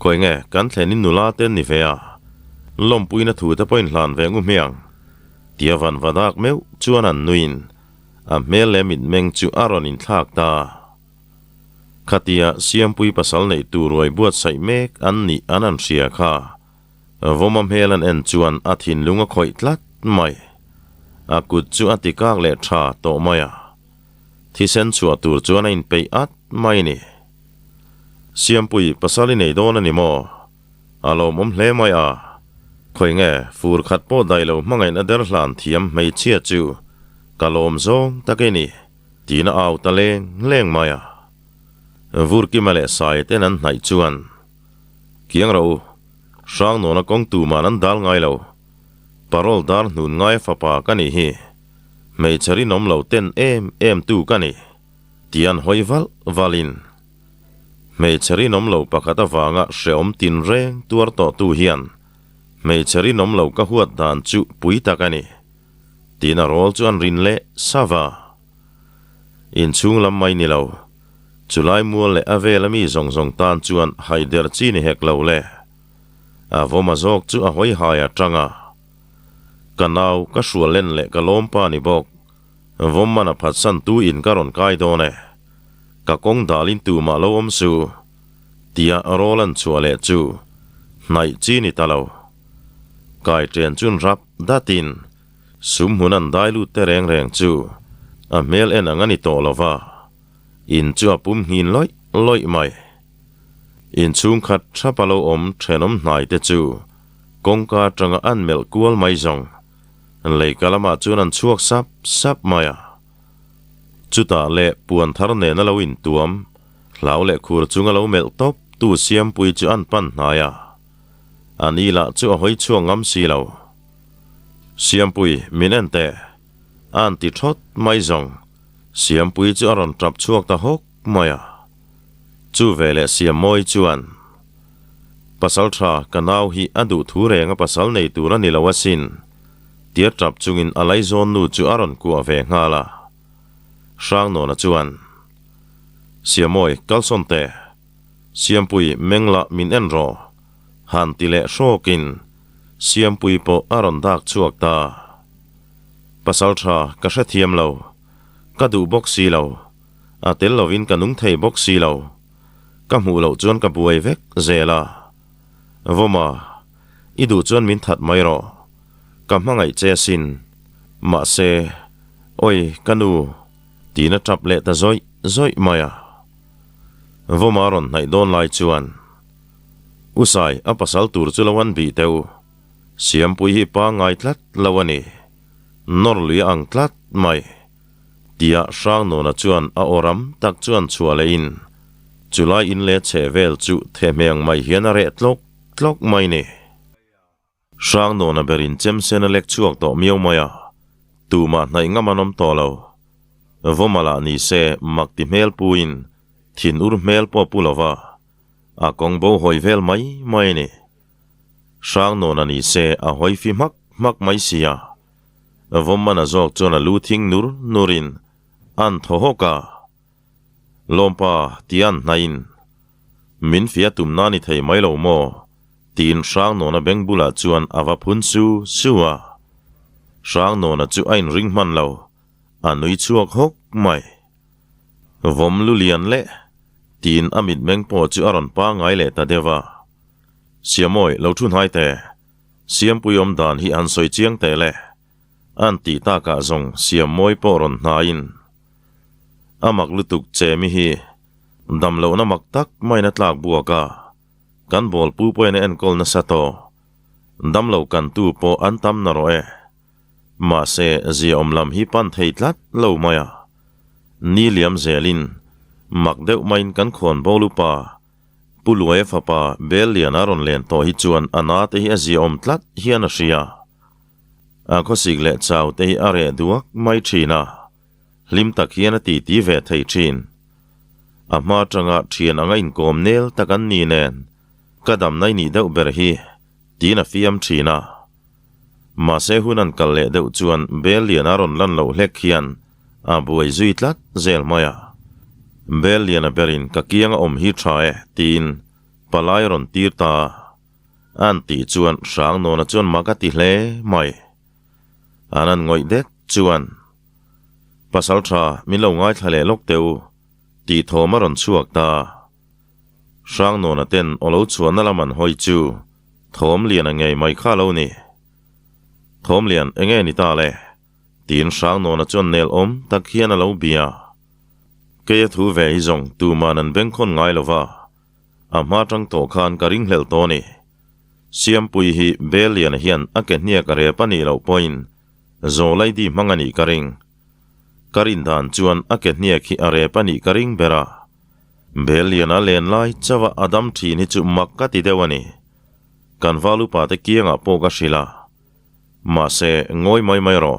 koi nge kan thlenin nula ten ni vea lom puina thu ta point hlan ve ngu miang tia van vadak meu chuan an nuin a mel le mit meng chu aron in thak ta khatia siam pui pasal nei tu roi buat sai mek an ni anan ria kha vomam helan en chuan athin lunga khoi tlat mai akut chu atikak le tha to maya thisen chu tur chuan in pe at mai ni siam pui pasali nei don ani mo alo mom hle mai a khoi nge fur khat po dai lo mangai na der hlan thiam mei chia chu kalom zong takeni tina au ta leng maya vur ki male sai ten an nai chuan kiang ro sang no na kong tu manan dal ngai lo parol dar nun ngai fa pa kani hi mei chari nom lo ten em tu kani tian hoival valin mei chari nom lo pakata wanga sheom tin reng tuar to tu hian mei chari nom lo ka huat dan chu pui takani tina rol chuan rin le sava in chung lam mai ni lo chulai mual le avelami zong tan chuan haider chi ni hek lo le avoma zok chu a hoi haya tanga kanau ka shualen le ka lompa ni bok vomana phatsan tu in karon kai done ka kong dalin tu ma lo om su tia rolan chuale chu nai chi ni talo kai tren chun rap datin sum hunan dailu te reng chu a mel en angani to lova in chu apum hin loi mai in chung khat thapalo om thenom nai te chu kongka tanga an mel kual mai zong lei kalama chun an chuak sap maya chuta le puan thar ne na lo in tuam lau le khur chunga lo mel top tu siam pui chu an pan naya anila chu hoi chuang ngam si lo siam pui minente an ti thot mai zong siam pui chu aron trap chuak ta hok maya chu vele siam moi chuan pasal tha kanau hi adu thu renga pasal nei tura ni lawasin tia trap chungin alai zon nu chu aron ku ave ngala sang no na chuan siamoi kalsonte siampui mengla min enro han tile shokin siampui po aron dak chuak ta pasal tha ka hre thiam lo ka du boxi lo tel lovin ka nung thei bok si lo ka mu lo chuan ka buai vek zela voma idu chuan min that mai ro ka hmangai che sin ma se oi kanu tina trap le ta zoi maya voma ron nai don lai chuan usai apasal tur chulawan bi teu siam pui hi pa ngai tlat lawani nor lui ang tlat mai tia sang no na chuan a oram tak chuan chuale in chulai in le che vel chu themeng mai hian a re tlok mai ni sang no na berin chem sen lek chuak to miau maya tu ma nai ngamanom to lo vomala ni se makti mel puin thin ur mel po pulova a kong bo hoi vel mai ni sang no na ni se a hoi fi mak mai sia vomana zok chona luthing nurin an thohoka lompa tian nain min fia tumna ni thei mai lo mo tin sang no na bengbula chuan awa phun suwa sang no na chu ain ring man lo anui chuak hok mai vom lulian le tin amit meng po chu aron pa ngai le ta dewa siamoi lo thun hai te siam puyom dan hi an soi chiang te le an ti ta ka zong siam moi po ron nain amak lutuk che mi hi dam lo na mak tak mai na tlak buaka kan bol pu po en kol na sato dam lo kan tu po an tam na ro e ma se zi omlam hi pan thei tlat lo maya ni liam zelin mak deuh main kan khon bolu pa pulue fa pa belian aron len to hi chuan ana te hi zi om tlat hian a ria a kho sig le chau te hi are duak mai thina lim tak hian a ti ve thei thin a ma tanga thian anga in kom nel takan ni nen kadam nai ni deuh ber hi tin a fiam thina ma se hunan kal le deuh chuan belian aron lan lo hlek hian a buai zui tlat zel maya belian a berin ka kianga om hi thae tin palai ron tir ta an ti chuan sang no na chuan makati hle mai anan ngoi dek chuan pasal tha min lo ngai thale lok teu ti thoma ron chuak ta sang no na ten olo chuan alaman hoi chu thom lian angai mai kha lo ni thom lian enge ni ta le tin sang no na chuan nel om tak hian alo bia ke thu ve hi zong tu manan beng khon ngai lova ama tang to khan ka ring hlel to ni siam pui hi belian hian a ke hnia ka re pani lo point zo lai di mangani ka ring karin dan chuan a ke hnia khi are pani ka ring bera belian a len lai chawa adam thi ni chu makka ti dewani kan valu pa te kianga po ka shila ma se ngoi mai ro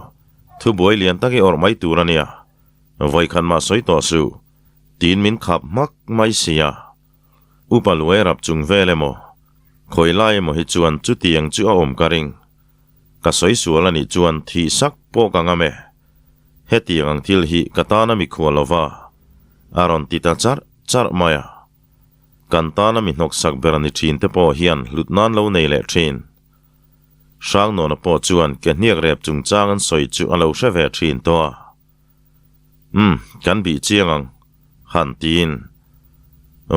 thu boi lian taki or mai turania voi khan ma soi to su tin min khap mak mai sia upalue rap chung vele mo khoi lai mo hi chuan chu tiang chu a om ka ring ka soi suala ni chuan thi sak po ka ngame he tiang ang thil hi katana mi khwalova aron tita char maya kantana mi nok sak berani thin te po hian lutnan lo nei le thin sang no na po chuan ke hniak rep chung chang an soi chu alo hre ve thin to kan bi chiangang han tin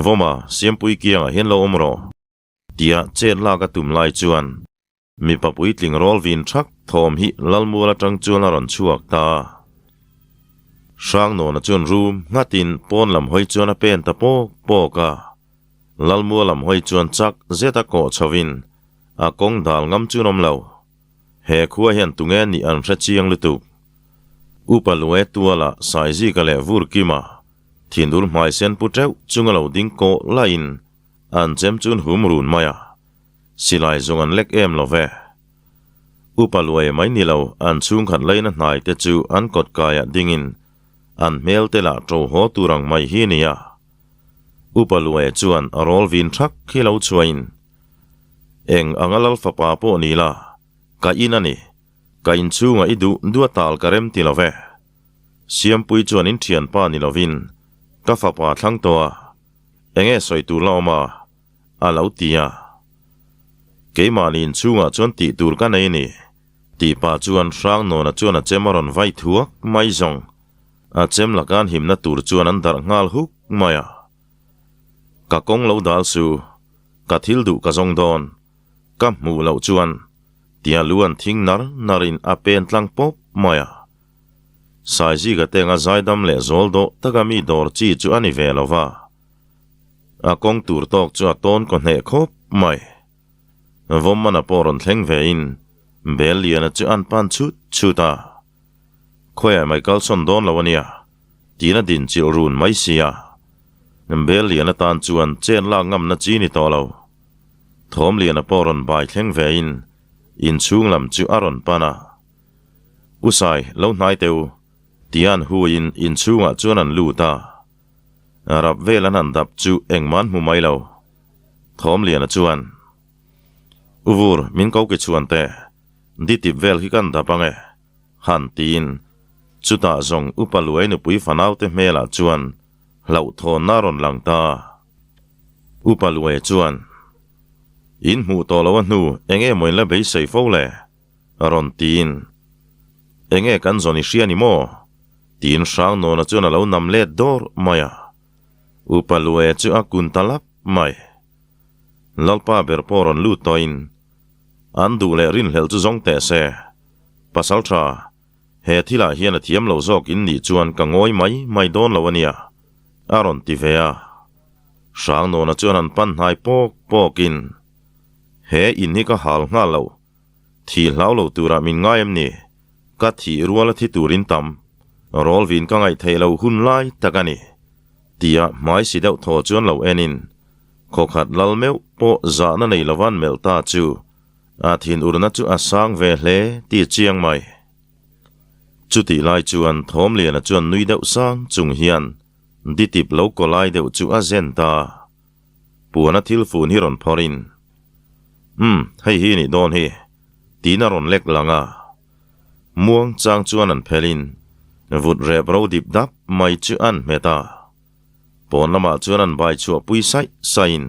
voma siampui kianga hian lo omro tia chen la ka tum lai chuan mi papui tling rol vin thak thom hi lalmula tang chuan aron chuak ta sang no na chuan room ngatin pon lam hoi chuan a pen ta po ka lalmua lam hoi chuan chak zeta ko chovin a kong dal ngam chunom lo he khuwa hian tungen ni an hra chiang lutu upalue tuala saizi ka le vur kima thindur mai sen putreu chungalo ding ko lain an chem chun humrun maya silai zongan lek em love upalue mai ni lo an chung khan leina hnai te chu an kot kaya dingin an mel te la tro ho turang mai hi nia upalue chuan arol vin thak khilo chuain eng angalal fa pa po ni la ka inani ka in chunga idu duatal karem ti love siam pui chuan in thian pa ni lovin ka fa pa thlang toa enge soi tu lawma a lo tia ke manin chunga chuan ti tur ka nei ni ti pa chuan sang no na chuan a chemaron vai thuak mai zong chem lakan himna tur chuan an dar ngal huk maya ka kong lo dal su ka thil du ka zong don ka mu lo chuan tia luan thing narin a pen tlang pop maya sai ji ga tenga zaidam le zoldo takami dor chi chu ani velova a kong tur tok chu ton ko ne khop mai vom mana poron thleng ve in beliana chu an pan chuta khoya mai kal son don lawania tina din chil run mai sia beliana tan chuan chen la ngam na chi ni to lo thom liana poron bai thleng ve in chung lam chu aron pana usai lo nai teu tian hu in chunga chuan an lu ta arab velan an dap chu engman mu mai lo thom liana chuan uvur min kau ke chuan te ditip vel hi kan dapange han tin chuta zong upaluai nu pui fanau te mela chuan lau thon naron langta upaluai chuan in mu to lo nu enge moin la bei sei fo le aron tin enge kan zoni shiani mo tin sang no na chuan lo nam le dor maya upaluai chu akun talap mai lalpa ber poron lu toin an du le rin hel chu zong te se pasal tra he thila hian a thiam lo zok in ni chuan ka ngoi mai don lo ania aron ti vea sang no na chuan an pan hai pokin he in ni ka hal nga lo thi hlau lo tura min ngaim ni ka thi ruala thi turin tam rol vin ka ngai thei lo hun lai takani tia mai si deuh tho chuan lo enin khokhat lal meu po za na nei lawan melta chu a thin urna chu asang ve hle ti chiang mai chu ti lai chuan thom lian a chuan nui deuh sang chung hian ditip lo ko lai deuh chu a zen ta puana thil fun hi ron phorin hei hi ni don hi tina ron lek langa muang chang chuan an phelin vut rep ro dip dap mai chu an meta pon lama chuan an bai chu pui sai sain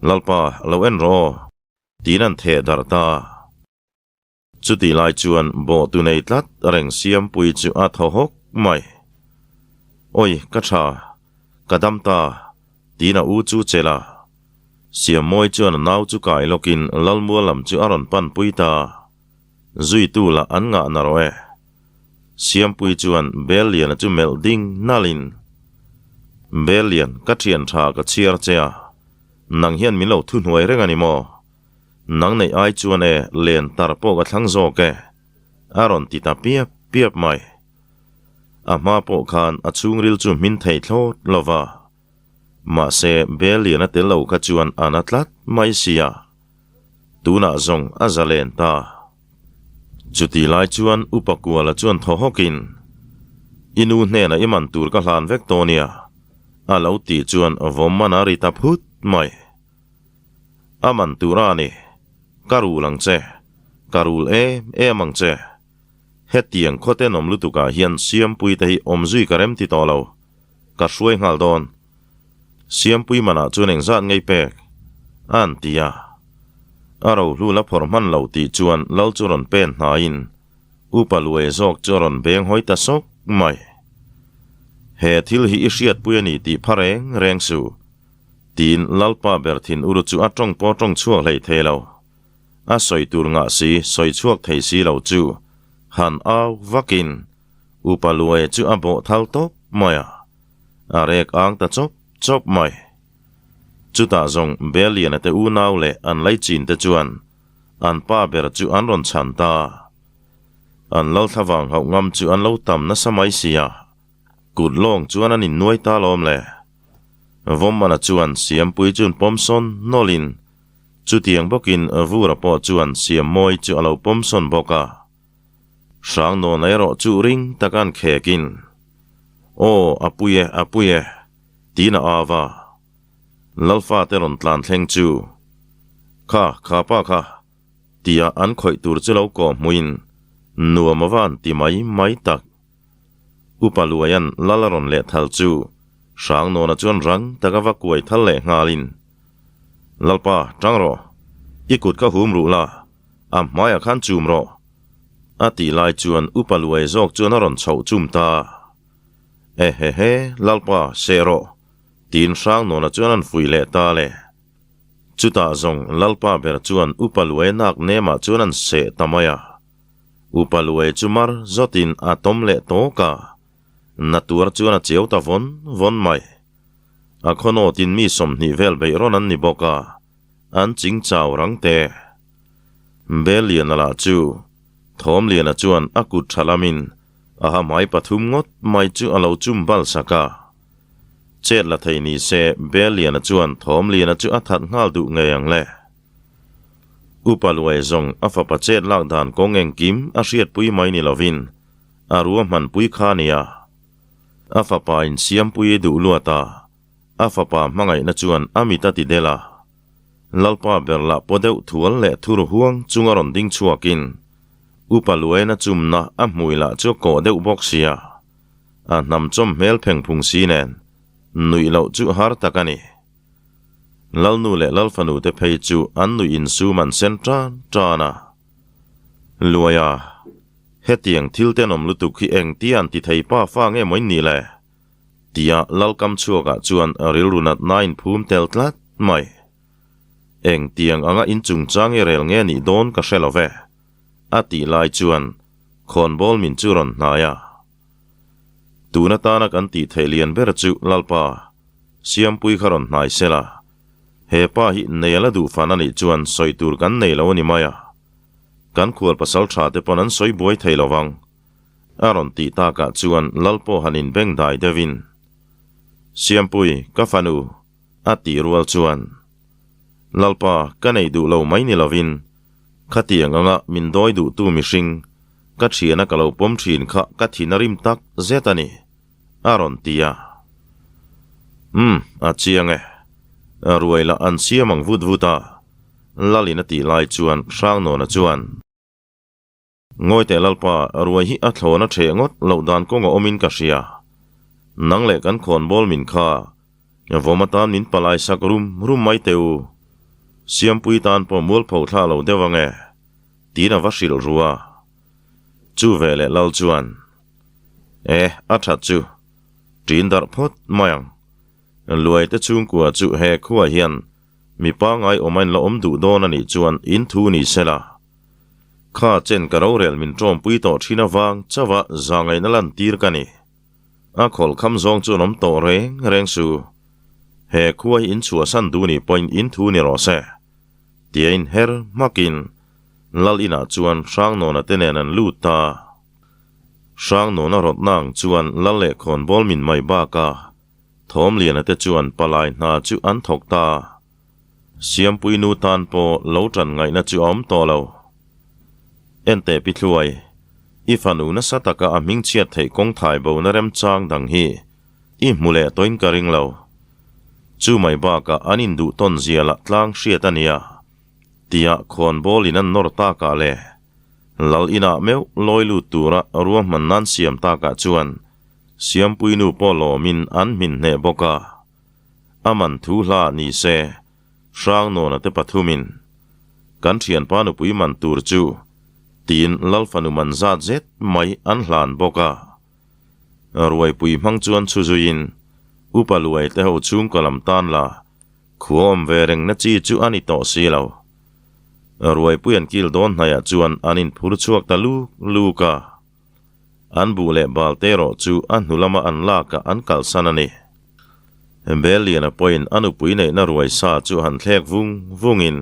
lalpa lo en ro tinan the dar ta chu ti lai chuan bo tu nei tlat reng siam pui chu a tho hok mai oi ka tha kadam ta tina u chu chela siam moi chuan nau chu kai lokin lalmua lam chu aron pan pui ta zui tu la an nga na roe siam pui chuan belian chu mel ding nalin belian ka thian tha ka chiar chea nang hian min lo thu hnuai reng ani mo nang nei ai chuan e len tar po ka thlang zo ke aron ti ta piap mai ama po khan achung ril chu min thei thlot lova ma se belian a tel lo ka chuan anatlat mai sia tuna zong azalen ta chuti lai chuan upakuala chuan tho hokin inu hne na iman tur ka hlan vek tonia alo ti chuan vom manari ta phut mai aman turani karulang che karul e mang che hetiang khote nom lutuka hian siam pui te hi omzui karem ti tolo ka hruai ngal don siam pui mana chuan eng zat ngei pek an tia aro lu la phorman lo ti chuan lal churon pen na in upalue zok choron beng hoi ta sok mai he thil hi ishiat puani ti phareng reng su tin lalpa berthin uru chu atong po tong chuak lei thelo a soi tur nga si soi chuak thei si lo chu han aw vakin upalue chu abo thal top maya arek ang ta chop mai chu ta zong belian te u naw le an lai chin te chuan an pa ber chu an ron chan ta an lo thawang hau ngam chu an lo tam na samai sia kut long chuan an in nuai ta lom le vom mana chuan siam pui chun pomson nolin chu tiang bokin vura po chuan siam moi chu alo pomson boka sang no nai ro chu ring takan khekin o apuye tina ava lalfa teron tlan thleng chu kha pa kha tia an khoi tur chu lo ko muin nuamawan ti mai tak upaluayan lalaron le thal chu sang no na chuan rang takawa kuai thal le ngalin lalpa tangro ikut ka hum ru la am maya khan chum ro ati lai chuan upaluai zok chuan aron chho chum ta he lalpa sero tin sang no na chuan fui le ta le chuta zong lalpa ber chuan upalue nak ne ma chuan se tamaya upalue chumar zotin atom le to ka natur chuan cheu ta von mai akhono tin mi som ni vel be ron an ni boka an ching chau rang te belian ala chu thom lian a chuan akut thalamin aha mai pathum ngot mai chu alo chum bal saka chet la thei ni se belian a chuan thom lian a chu athat ngal du ngeyang le upalue zong afa pa chet lak dan kongeng kim a hriat pui mai ni lovin aruam man pui kha nia afa pa in siam pui du luata afa pa mangai na chuan amita ti dela lalpa berla podeu thual le thur huang chungaron ding chuakin upalue na chumna a hmuila chu ko deuh bok sia a hnam chom mel pheng phung si nen nui lo chu har takani lalnu le lalfanu te phei chu an nui in su man sentra trana luaya hetiang thiltenom lutuk hi eng tian ti thei pa fa nge moi ni le tia lalkam chuaka chuan aril runat nine phum tel tlat mai eng tiang anga in chung chang e rel nge ni don ka shelove ati lai chuan khon bol min churon naya tuna tanak an ti thelian ber chu lalpa siam pui kharon nai sela he pa hi neila du fanani chuan soitur kan neilo ni maya kan khual pasal tha te ponan soi boi theilowang aron ti ta ka chuan lalpo hanin beng dai devin siam pui ka fanu ati rual chuan lalpa kanei du lo mai ni lovin khatiang anga min doi du tu mi hring ka thiana ka lo pom thin kha ka thinarim tak zetani aron tia a chiange ruaila an siamang vut-vuta lalina ti lai chuan sang no na chuan ngoi te lalpa ruai hi a thlona the ngot lo dan konga omin ka ria nang le kan khon bol min kha vomatan min palai sak rum mai teu siam pui tan po mul pho thla lo dewange tina vasil ruwa chu vele lal chuan a that chu tin dar phot mayang luai te chung kwa chu he khuwa hian mi pa ngai omain lo om du don ani chuan in thu ni sela kha chen karo rel min trom pui to thina wang chawa zangai na lan tir kani a khol kham zong chu nom to reng su he khuwa in chua san du ni point in thu ni ro se tien her makin lal ina chuan sang no na tenen an lut ta sang no na rot nang chuan lal le khon bol min mai ba ka thom lian ate chuan palai na chu an thok ta siam pui nu tan po lo tran ngai na chu om to lo ente pitluai ifanu na sataka aming chiat thei kong thai bo na rem chang dang hi I mule toin karing lo chu mai ba ka anin du ton ziala tlang hriatania tia khon bolin an nor ta ka le lal ina meu loilu tura ruam man nan siam ta ka chuan siam pui nu polo min an min ne boka aman thu hla ni se sang no na te pathumin kan thian pa nu pui man tur chu tin lalfanu man za zet mai an hlan boka ruai pui mang chuan chu zuin upaluai te ho chung kolam tan la khuom vereng na chi chu ani to si lo ruai puyan kil don haya chuan anin phur chuak ta lu ka an bu le baltero chu an hulama an la ka an kal sanani belian a point anu pui nei na ruai sa chu han thlek vungin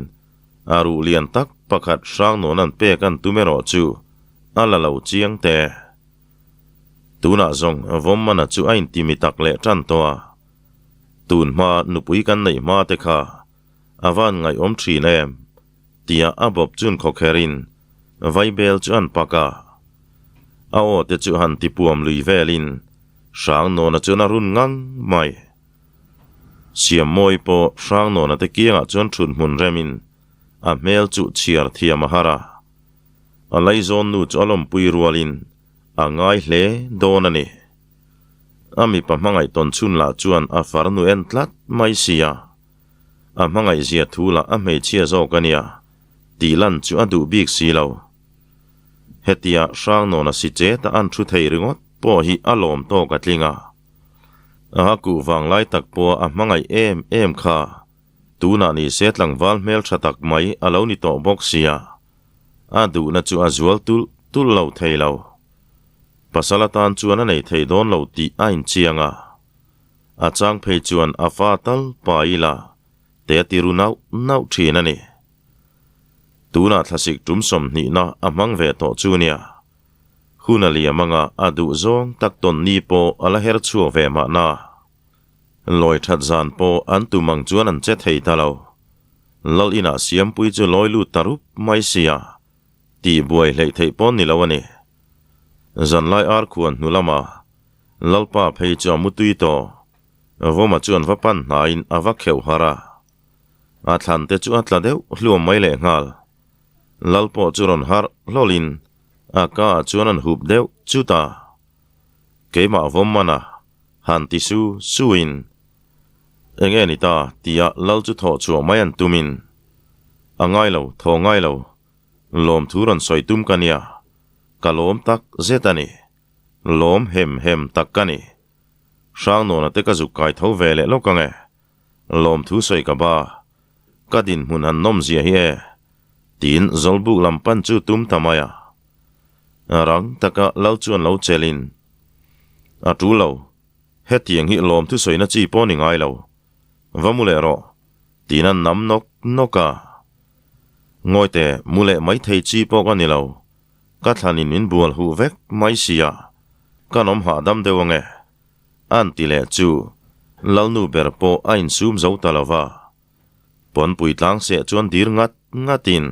aru lian tak pakhat sang no nan pe kan tumero chu ala lo chiang te tuna zong vommana chu ain timi tak le tran toa tun ma nu pui kan nei ma te kha awan ngai om thri nem tia abob chun khokherin vaibel chu an paka ao te chu han ti puam lui velin sang no na chu na run ngang mai siam moi po sang no na te kianga chun thun mun remin a mel chu chiar thia mahara alai zon nu cholom pui rualin angai hle donani ami pamangai ton chun la chuan a farnu en tlat mai sia a mangai zia thula a mei chia zo kania tilan chu adu bik silo hetia sang no na si che ta an thu thei ringot po hi alom to katlinga Aku vang lai tak po a mangai em kha tu na ni set lang wal mel thatak mai alo ni to boxia adu na chu azual tul lo theilo pasalatan chuan nei thei don lo ti ain chianga achang phei chuan afatal paila te tiru nau thina ni tu na thlasik tum som ni na amang ve to chunia hunalia manga adu zong tak ton ni po ala her chu ve ma na loi that zan po an tu mang chuan an che thei ta lo lal ina siam pui chu loi lu tarup mai sia ti buai lei thei pon ni lo ani zan lai ar khuan nulama lalpa phei chu mutui to voma chuan vapan na in awa kheu hara a thlan te chu atla deuh hluam mai le ngal lalpo churon har lolin aka chuan an hup deuh chuta keima vomana han ti suin enge ni ta tia lal chu tho chu mai an tumin angai lo tho ngai lo lom thuran soi tum kania kalom tak zetani lom hem tak kani sang no na te ka zu kai tho vele lo ka nge lom thu soi ka ba kadin mun han nom zia hi tin zolbu lampan chu tum tamaya arang taka lau chuan lo chelin a tu lo hetiang hi lom thu soi na chi po ni ngai lo vamule ro tinan nam noka ngoi te mule mai thei chi po ka ni lo ka thlanin min bual hu vek mai sia kanom ha dam dewange an ti le chu lalnu ber po ain sum zo talawa pon pui tlang se chuan dir ngatin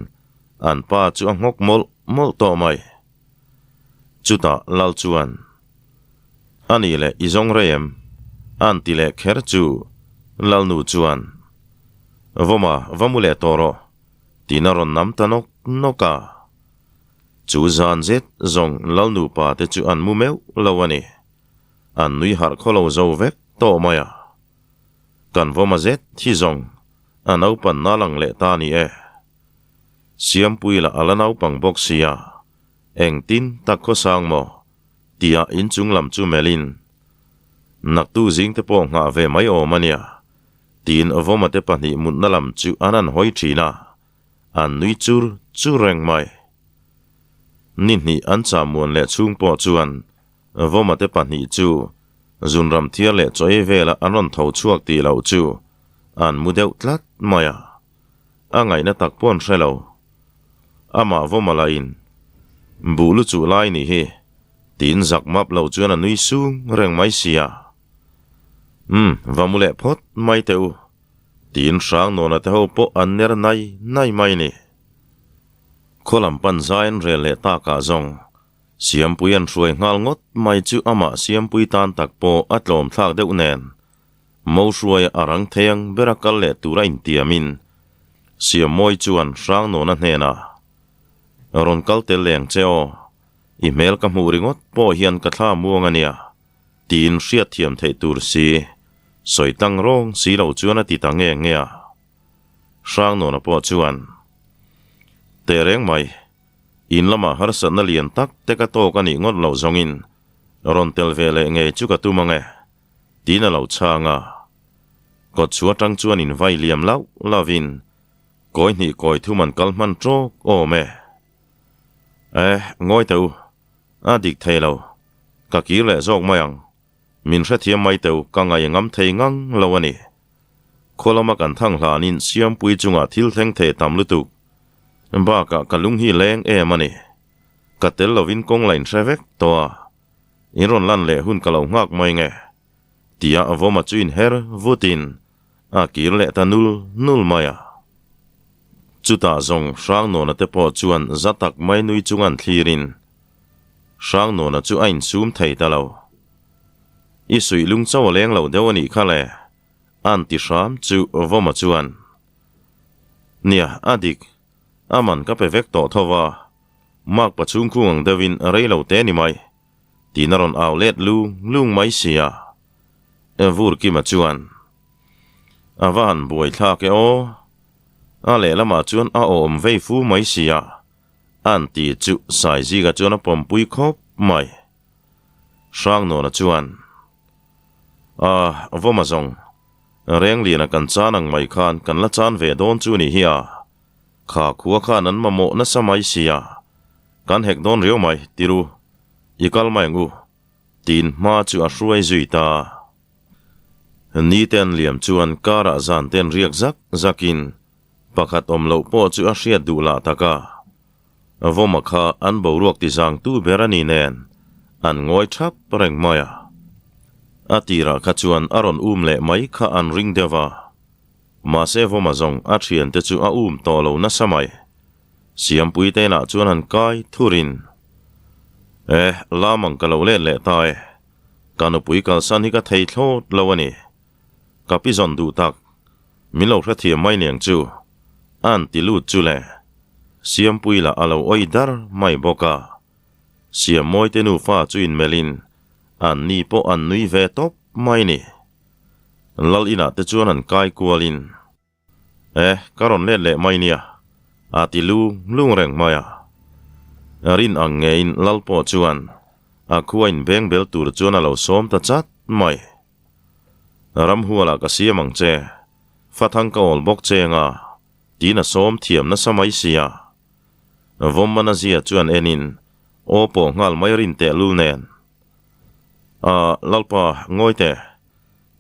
an pa chu angok mol to mai chuta lal chuan ani le izong reem an ti le kher chu lalnu chuan vamule toro tinaron nam tanok noka chu zan zet zong lalnu pa te chu an mu meu lawani an nui har kholo zo vek to maya kan voma zet thi zong an au pan nalang le ta ni siam pui la alanau pang boxia eng tin tak kho sang mo tia in chung lam chu melin nak tu jing te po nga ve mai o mania tin avoma te pani mun na lam chu anan hoi thina an nui chu reng mai nin ni an cha muan le chung po chuan avoma te pani chu zun ram thia le choi vela anon tho chuak ti lo chu an mudeu tlat maya angai na tak pon hrelo ama voma lain bulu chu lai ni hi tin zak map lo chuan an nui sung reng mai sia vamule phot mai teu tin sang no na te ho po an ner nai mai ni kholam pan zain re le ta ka zong siam puyan ruai ngal ngot mai chu ama siam pui tan tak po atlom thak deuh nen mo ruai arang theng berakal le turain tiamin siam moi chuan sang no na hena ron kal tel leng cheo email ka mu ringot po hian ka thla muang ania tin hriat thiam thei tur si soitang rong si lo chuan a ti ta nge sang no na po chuan te reng mai in lama har san na lian tak te ka to ka ni ngot lo zongin ron tel vele nge chu ka tu mange tina lo changa ko chua tang chuan in vai liam lau lavin koi ni koi thu man kal man tro o me ngoi teu a dik thei lo ka ki le zok mayang min hre thiam mai teu ka ngai ngam thei ngang lo ani kholama kan thang hlanin siam pui chunga thil thleng the tam lu tu ba ka kalung hi leng mani ka tel lovin kong lain threvek to iron lan le hun kalo ngak mai nge tia avoma chuin her vutin a kir le tanul maya chuta zong sang no na te po chuan zatak mai nui chungan thlirin sang no na chu ain sum thei ta lo i sui lung chaw leng lo dewani khale an ti sham chu avoma chuan nia adik aman ka pe vek to thowa mak pachung khung devin reilo te ni mai tinaron outlet lung mai sia evur ki ma chuan avan buai thla ke o a le lama chuan a om vei fu mai sia an ti chu sai ji ga chuan a pom pui khop mai sang no na chuan vô mà rong reng liền kan chan ang mai khan kan la chan ve don chu ni hi kha khuwa khan an ma mo na samai sia kan hek don riu mai tiru ikal mai ngu tin ma chu a hruai zui ta ni ten liam chuan kara zan ten riak zak zakin pakhat om lo po chu a hriat du la taka voma kha an bo ruak ti zang tu berani nen an ngoi thap reng maya atira kha chuan aron le mai kha an ring dewa ma se voma zong a thian te chu a to lo na samai siam pui te na chuan an kai thurin lamang ka lo le tai kanu pui kal san hi ka thei thlot lo ani ka pi zon du tak min lo thra thiam mai neng chu an ti lu chu le siam pui la alo oi dar mai boka siam moi te nu fa chu in melin an ni po an nui ve top mai ni lal ina te chuan an kai kualin karon le mai nia ati lu lung reng maya rin ang ngein lal po chuan a khuain beng bel tur chuan alo som ta chat mai ram huala ka siamang che fathang ka ol bok che nga tina som thiam na samai sia vommana zia chuan enin opo ngal mai rin te lu nen lalpa ngoi te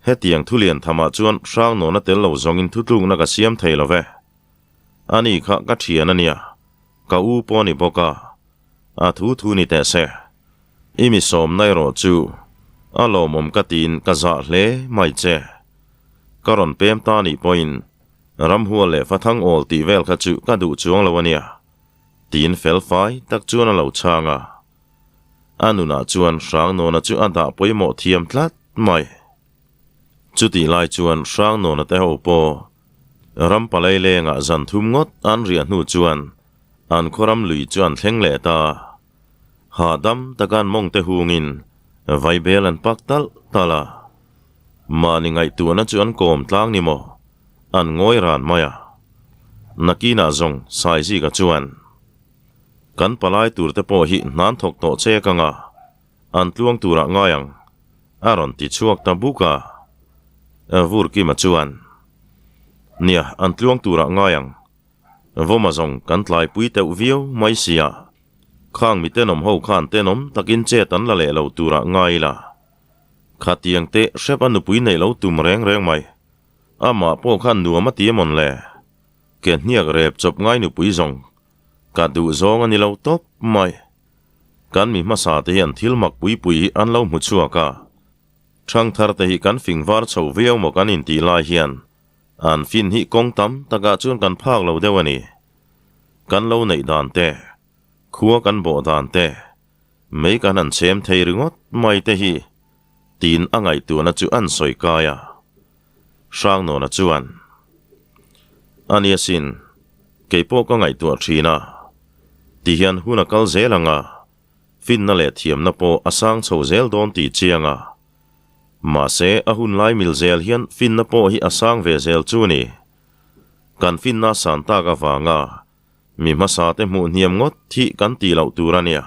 hetiang thulian thama chuan sang no na tel lo zongin thutlung na ka siam thei lo ve ani kha ka thian ania ka u po ni boka a thu ni te se imi som nai ro chu alo mom ka tin ka za hle mai che karon pem ta ni poin ram hual le fathang ol ti vel kha chu ka du chuang lo ania tin fel fai tak chuan alo changa anuna chuan sang no na chu anda poimo thiam tlat mai chuti lai chuan sang no na te ho po ram palai le nga zan thum ngot an ria nu chuan an khoram lui chuan thleng le ta hadam takan mong te hungin vai bel an paktal tala mani ngai tu na chuan kom tlang ni mo an ngoi ran maya nakina zong sai ji ka chuan kan palai tur te po hi nan thok to che kanga an tluang tura ngayang aron ti chuak ta buka vur ki ma chuan nia an tluang tura ngayang voma zong kan tlai pui te viau mai sia khang mi tenom ho khan tenom takin che tan la le lo tura ngai la khatiang te shepan pui nei lo tum reng mai ama po khan nu ma ti mon le ken niak rep chop ngai nu pui zong ka du zong ani lo top mai kan mi ma sa te hian thil mak pui an lo mu chuaka thang thar te hi kan fingwar chho viau mo kan in ti lai hian an fin hi kong tam taka chuan kan phak lo dewani kan lo nei dan te khua kan bo dan te mấy kan an chem thei ringot mai te hi tin angai tu na chu an soi kaya sang no na chuan ania sin keipo ko ngai tu thina ti hian huna kal zelanga fin na le thiam na po asang chho zel don ti chianga ma se ahun lai mil zel hian fin na po hi asang ve zel chu ni kan fin na santa ka wanga mi masa te mu niam ngot thi kan ti lo turania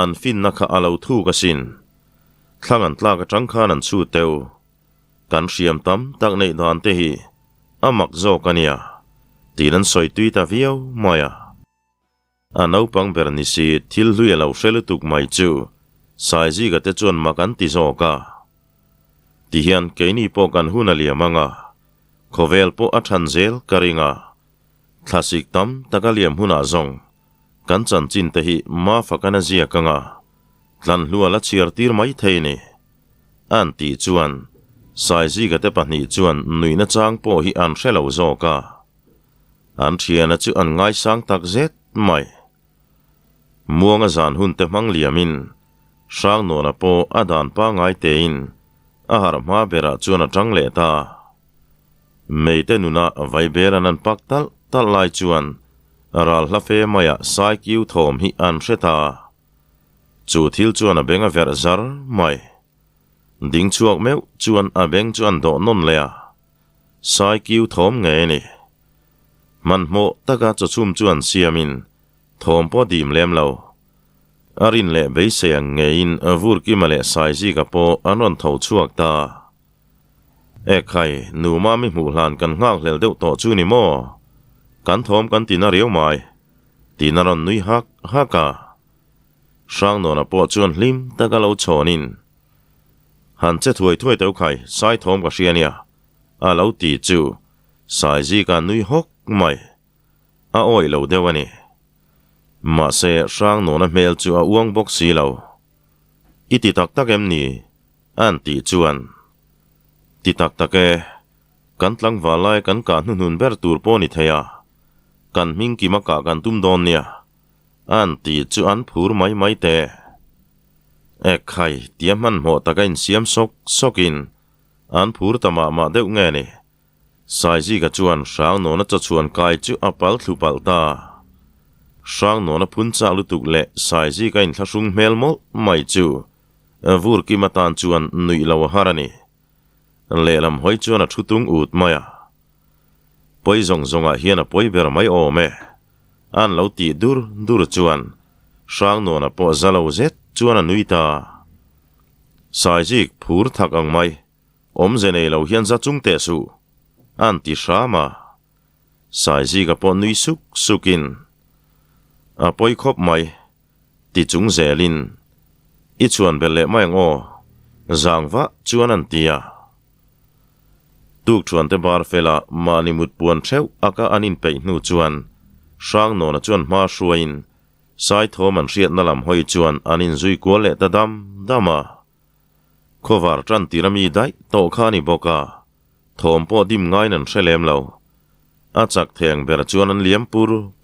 an fin na kha alo thu ka sin thlangan tla ka tangkhan an chu teu kan hriam tam tak nei dan te hi amak zo kania tinan soi tui ta viau maya anau pang bernisi thil hlui lo hrelutuk mai chu sai ji ga te chuan makan ti zo ka ti hian keini po kan huna liamanga khovel po athan zel karinga classic tam takaliam huna zong kan chan chin te hi ma fakana zia kanga tlan hlua la chiar tir mai theini an ti chuan sai ji ga te pani chuan nuina chang po hi an hrelo zo ka an thiana chu an ngai sang tak zet mai muanga zan hun te mang liamin sang no na po adan pa ngai te in ahar ma bera chuan atang le ta meite nuna vai beran an paktal tal lai chuan ral la fe maya sai kiu thom hi an hreta chu thil chuan a benga ver zar mai ding chuak meu chuan a beng chuan do non lea sai kiu thom nge ni man mo taka chu chum chuan siamin thom po dim lem lo arin le be se ang nge in avur ki male sai ji ka po anon tho chuak ta e khai nu ma mi mu hlan kan ngak lel deuh to chu ni mo kan thom kan tin a riau mai tin a ron nui hak haka sang no na po chuan hlim taka lo chonin han che thuai teu khai sai thom ka hriania a lo ti chu sai ji ka nui hok mai a oi lo dewani ma se sang no na mel chu a uang bok si lo iti tak em ni an ti chuan ti tak e kan tlang walai kan ka nun ber tur po ni theya kan ming ki ma ka kan tum don nia an ti chu an phur mai te e khai tiaman mo takain siam sokin an phur tama ma deuh nge ni sai ji ka chuan sang no na cha chuan kai chu apal thlupal ta sang no na phun cha lu tuk le sai ji ka in thlasung mel mol mai chu vur ki matan chuan nui lo harani le lam hoi chuan a thutung ut maya poi zonga hian a poi ber mai o me an lo ti dur chuan sang no na po zalo zet chuan a nui ta sai ji phur thak ang mai om ze nei lo hian za chung te su an ti shama sai ji ka po nui sukin a poi khop mai ti chung zelin i chuan belle mai ngo zangwa chuan an tia tuk chuan te bar fela mani mut puan theu aka anin pe nu chuan sang no na chuan ma hruain sai thom an riat na lam hoi chuan anin zui ko le ta dama khovar tran tirami dai to khani boka thom po dim ngai nan threlem lo a chak theng ber chuan an liam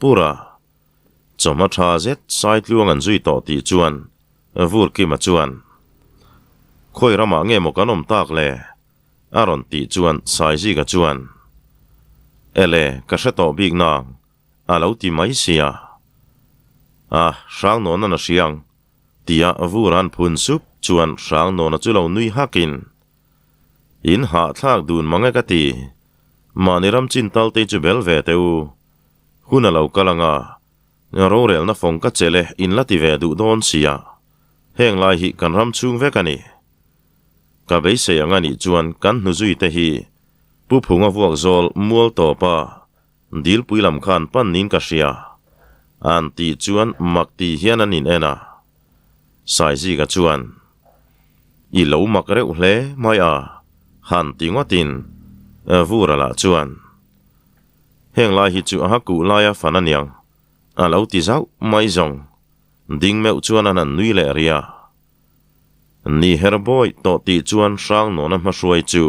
pura choma tha zet sai tluang an zui to ti chuan vur ki ma chuan khoi rama nge mo kanom tak le aron ti chuan sai ji ka chuan ele ka hre to big nang alo ti mai sia sang no na siang tia vuran phun sup chuan sang no na chulo nui hakin in ha thak dun manga ka ti maniram chin tal te chu bel ve teu huna lo kalanga ro rel na phong ka chele in lati ve du don sia heng lai hi kan ram chung ve kani ka be se anga ni chuan kan nu zui te hi pu phunga vuak zol mual to pa dil puilam khan pan nin ka sia an ti chuan mak ti hian anin ena sai ji ka chuan i lo mak reuh hle mai han ti ngotin vura la chuan heng lai hi chu ha ku laia fananiang a lo ti zau mai zong ding meu chuan an nui le ria ni herboy to ti chuan sang no na ma hruai chu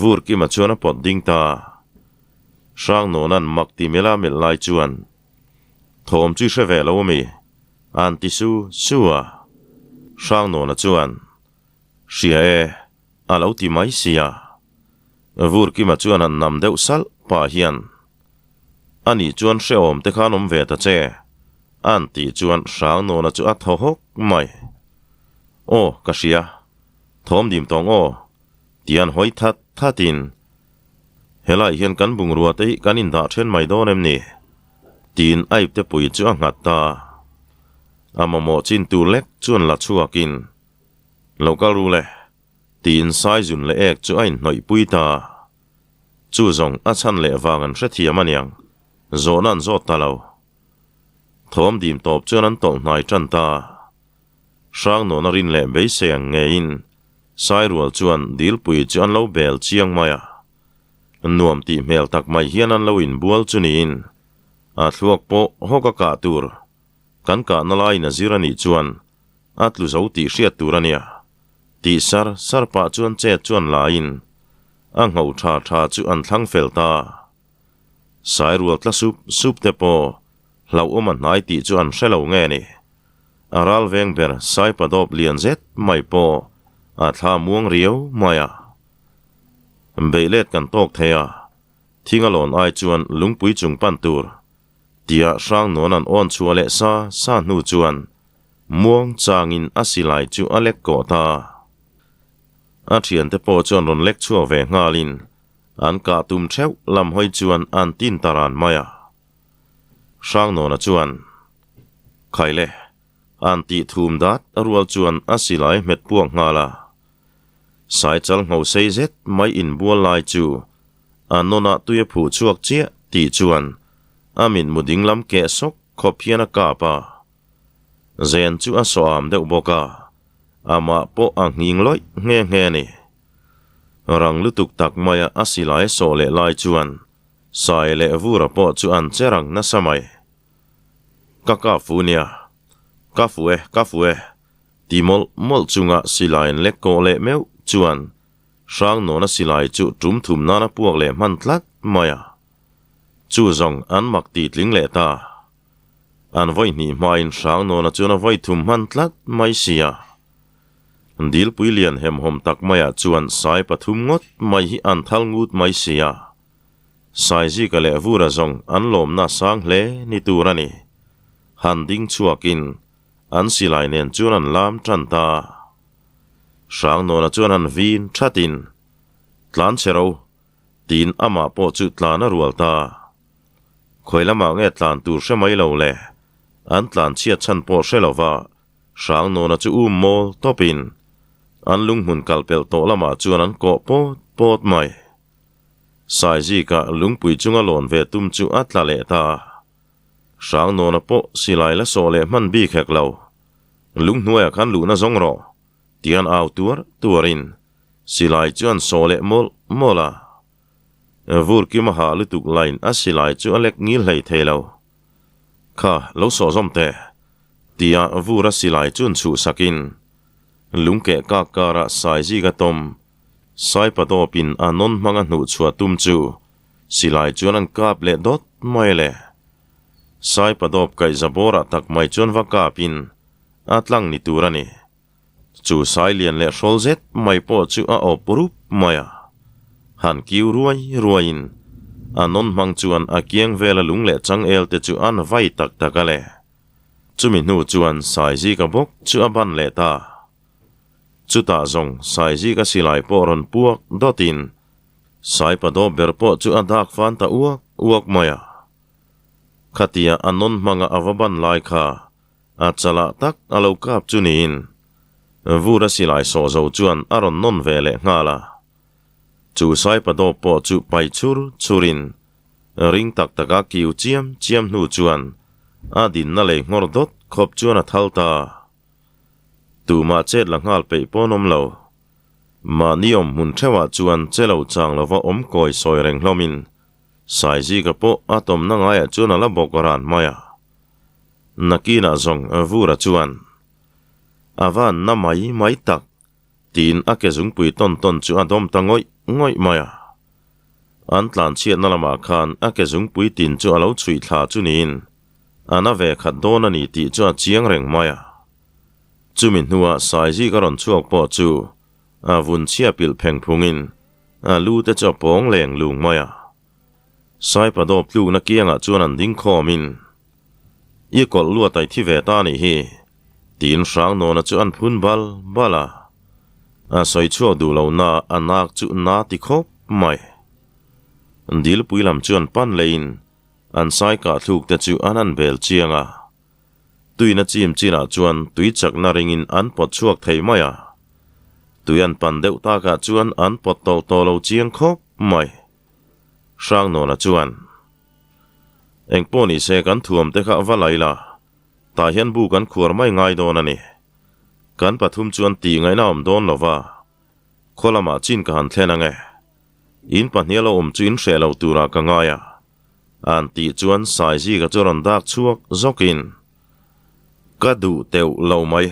vur ki ma chuan a pot ding ta sang no nan mak ti mela mel lai chuan thom chu hre ve lo mi an ti suwa sang no na chuan sia a lo ti mai sia vur ki ma chuan an nam deuh sal pa hian ani chuan hre om te khanom ve ta che an ti chuan sang no na chu a tho hok mai ka sia thom dim tong tian hoi thatin helai hian kan bung ruwa te kan in da then mai don em ni tin aip te pui chu angat ta amamo chin tu lek chuan la chuakin local rule tin sai zun le ek chu ain noi pui ta chu zong a chan le wangan hre thiam aniang zonan zo talo thom dim top chuan an tol hnai tran ta sang no na rin le be se ang nge in sai rual chuan dil pui chuan lo bel chiang maya nuam ti mel tak mai hian an lo in bual chu ni in a thluak po hoka ka tur kan ka na lai na zirani chuan atlu zo ti hriat turania ti sar pa chuan che chuan la in a ngau tha chu an thlang fel ta sai rual tla sup te po lau oma nai ti chuan hrelo nge ni aral veng ber sai padop lian zet mai po a tha muang riau maya beilet kan tok theya thingalon ai chuan lungpui chung pan tur tia sang non an on chu le sa nu chuan muang changin asilai chu alek ko ta a thian te po chuan ron lek chu ve ngalin an ka tum theu lam hoi chuan an tin taran maya sang non a chuan khaile an ti thum dat rual chuan asilai met puang ngala sai chal ngau sei zet mai in bual lai chu anona tuye phu chuak chia ti chuan amin muding lam ke sok khopiana ka pa zen chu asoam deuh boka ama po ang nging loi nge ni rang lutuk tak maya asilai so le lai chuan sai le vura po chuan cherang na samai ka funia ka fu timol mol chunga silain le ko le meu chuan sang no na silai chu tum thum na na puak le man tlat maya chu zong an mak ti tling le ta an voi ni main sang no na chu na voi thum man tlat mai sia dil puilian hem hom tak maya chuan sai pathum ngot mai hi an thal ngut mai sia sai ji ka le vura zong an lom na sang hle ni turani han ding chuakin an silai nen chuan an lam tran ta sang no na chuan an vin thatin tlan chero tin ama po chu tlan a rual ta khoilama nge tlan tur she mai lo le an tlan chia chan po she lova sang no na chu mol topin an lung hun kalpel to lama chuan an ko pot mai sai ji ka lungpui chunga lon ve tum chu atla le ta sang no na po silai la so le man bi khek lo lung hnuaya khan lu na zong ro tian au tuarin silai chuan so le mola vur ki ma ha lutuk line a silai chu alek ngil hei thelo kha lo so zom te tia vura silai chun chu sakin lungke ka kara sai ji ga tom sai patopin anon manga hnu chua tum chu silai chuan an kap le dot mai le sai patop kai zabora tak mai chuan va kapin atlang ni turani chu sai lian le rolzet mai po chu a oprup maya han kiu ruain anon mang chuan a kieng vela lung le chang el te chu an vai tak takale chumi hnu chuan sai ji ka bok chu aban le ta chu ta zong sai ji ka silai po ron puak dotin sai pa do ber po chu adak fan ta uak maya khatia anon manga avaban lai kha a chala tak alo kap chunin vura silai so zo chuan aron non vele ngala chu sai pa do po chu pai churin ring tak taka kiu chiam hnu chuan adin na le ngor dot khop chuan a thalta tu ma chet la ngal pe ponom lo ma niom mun thewa chuan chelo chang lova om koi soi reng hlomin sai ji ka po atom na ngai chuan ala bokoran maya nakina zong vura chuan avan na mai tak tin ake zung pui ton chu adom tangoi ngoi maya an tlan chiat na lama khan ake zung pui tin chu alo chui thla chunin ana ve khat don ani ti chu chiang reng maya chumin hnuwa sai ji ka ron chuak po chu a vun chia pil pheng phungin a lu te cho pong leng lung maya sai pa do plu na kianga chuan an ding khomin i kol lu tai thi ve ta ni hi tin sang no na chu an phun bala a soi chu du lo na anak chu na ti khop mai dil puilam chuan pan lein an sai ka thuk te chu anan bel chianga tuina chim china chuan tui chak na ringin an pot chuak thei maya tuian pan deuh ta ka chuan an pot to lo chiang khop mai sang no na chuan engponi se kan thuam te kha valaila ta hian bu kan khur mai ngai don ani kan pathum chuan ti ngai na om don lova kholama chin ka han thlena nge in pahnialo om chin shelo tura ka ngaya an ti chuan sai ji ka choron dak chuak zokin ka du teu lo mai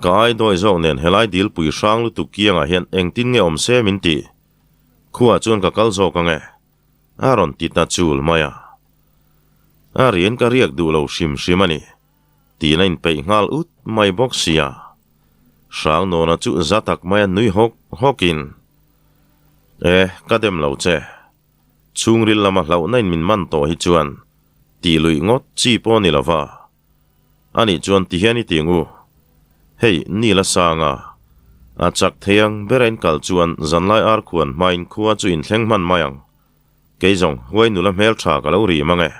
kai doi zo nen helai dil pui sang lu tu kianga hian engtin nge om se min ti khuwa chuan ka kal zo ka nge aron ti ta chul maya arian ka riak du lo shimani ti nain pe ngal ut mai boxia sang no na chu zatak mai nui hokin kadem lo che chungril lama hlau nain min man to hi chuan ti lui ngot chi po ni lova ani chuan ti hiani tingu hei ni la sanga a chak theyang beren kal chuan zanlai ar khuan main khuwa chu in thleng man mayang keizong huai nula mel tha ka lo ri mange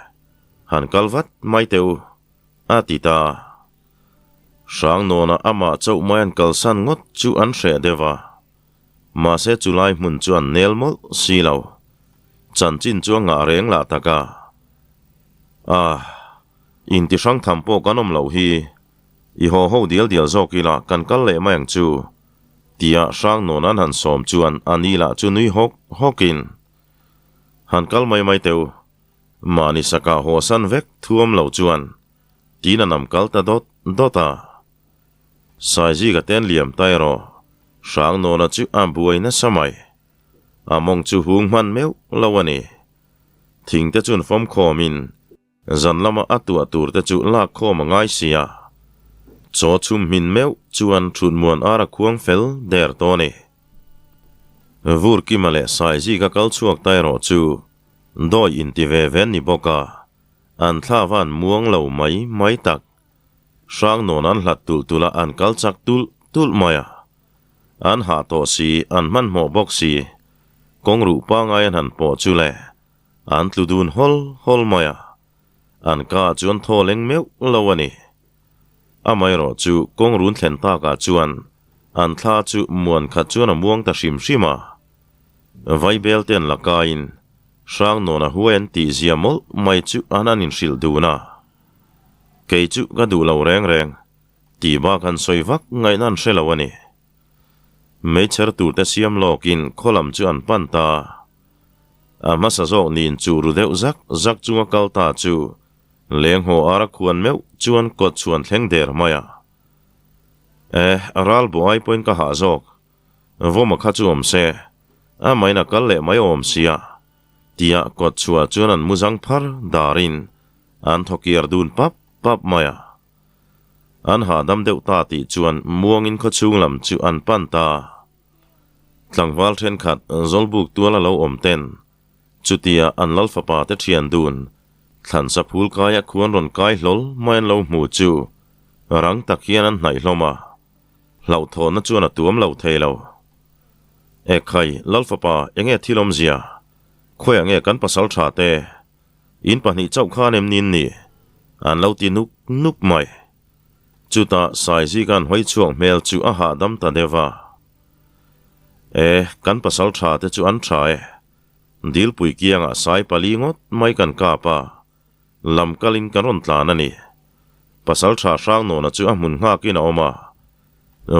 han kalvat mai teu atita sang no na ama chau mayan kalsan ngot chu an hre dewa ma se chulai mun chuan nelmol silo chanchin chu nga reng la taka in ti sang thampo kanom lo hi I ho dial zokila kan kal le mayang chu tia sang no nan han som chuan anila chu nui hokin han kal mai teu mani saka ho san vek thuam lo chuan tina nam kal ta dota sai ji ga ten liam tai ro sang no na chu ambuai na samai among chu hung man meu lawani thing te chun fom khomin zan lama atua tur te chu la kho mangai sia cho chum min meu chuan thun muan ara khuang fel der toni vur ki male sai ji ka kal chuak tai ro chu doi in ti ve ven ni boka an thlawan muang lo mai tak sang non an hlat tula an kal chak tul maya an ha to si an man mo bok si kong ru pa ngai an han po chu le an tludun hol maya an ka chuan tho leng meu lawani amai ro chu kong run thlen ta ka chuan an thla chu muan kha chuan amuang ta shima vai bel ten lakain sang no na huan ti ziamol mai chu ananin shil duna kei chu ga du lo reng ti ba kan soivak ngai nan shelawani me char tu ta siam lokin kholam chu an pan ta ama sa zo nin chu ru deu zak chunga kal ta chu leng ho ara khuan meu chuan ko chuan thleng der maya aral bo ai point ka ha zok voma kha chu om se a maina kal le mai om sia tia ko chua chuan an muzang phar darin an thokir dun pap maya an ha dam deu ta ti chuan muangin kho chunglam chu an pan ta tlangwal then khat zolbuk tuala lo om ten chutia an lalfa pa te thian dun thlan sa phul kaya khuan ron kai hlol main lo mu chu rang takhian an hnai hloma lau thon na chuan a tuam lo theilo khai lalfa pa enge thilom zia khoya nge kan pasal tha te in pani chau khanem nin ni an lo ti nuk mai chuta sai ji kan hoi chuang mel chu a ha dam ta dewa kan pasal tha te chu an thae dil pui kianga sai pali ngot mai kan ka pa lam kalin kan ron tlan ani pasal tha sang no na chu a mun nga ki na oma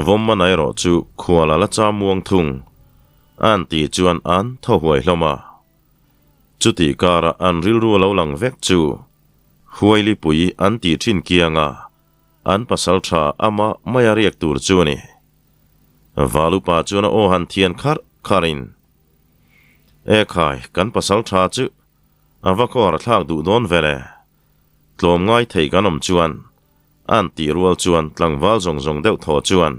vom manai ro chu khuala la cha muang thung an ti chuan an tho huai hloma chuti kara an ril ru lo lang vek chu huaili pui an ti thin kianga an pasal tha ama maya riak tur chu ni valu pa chuna o han thian kharin khai kan pasal tha chu avakor thak du don vele tlom ngai thei kanom chuan an ti rual chuan tlangwal zong deuh tho chuan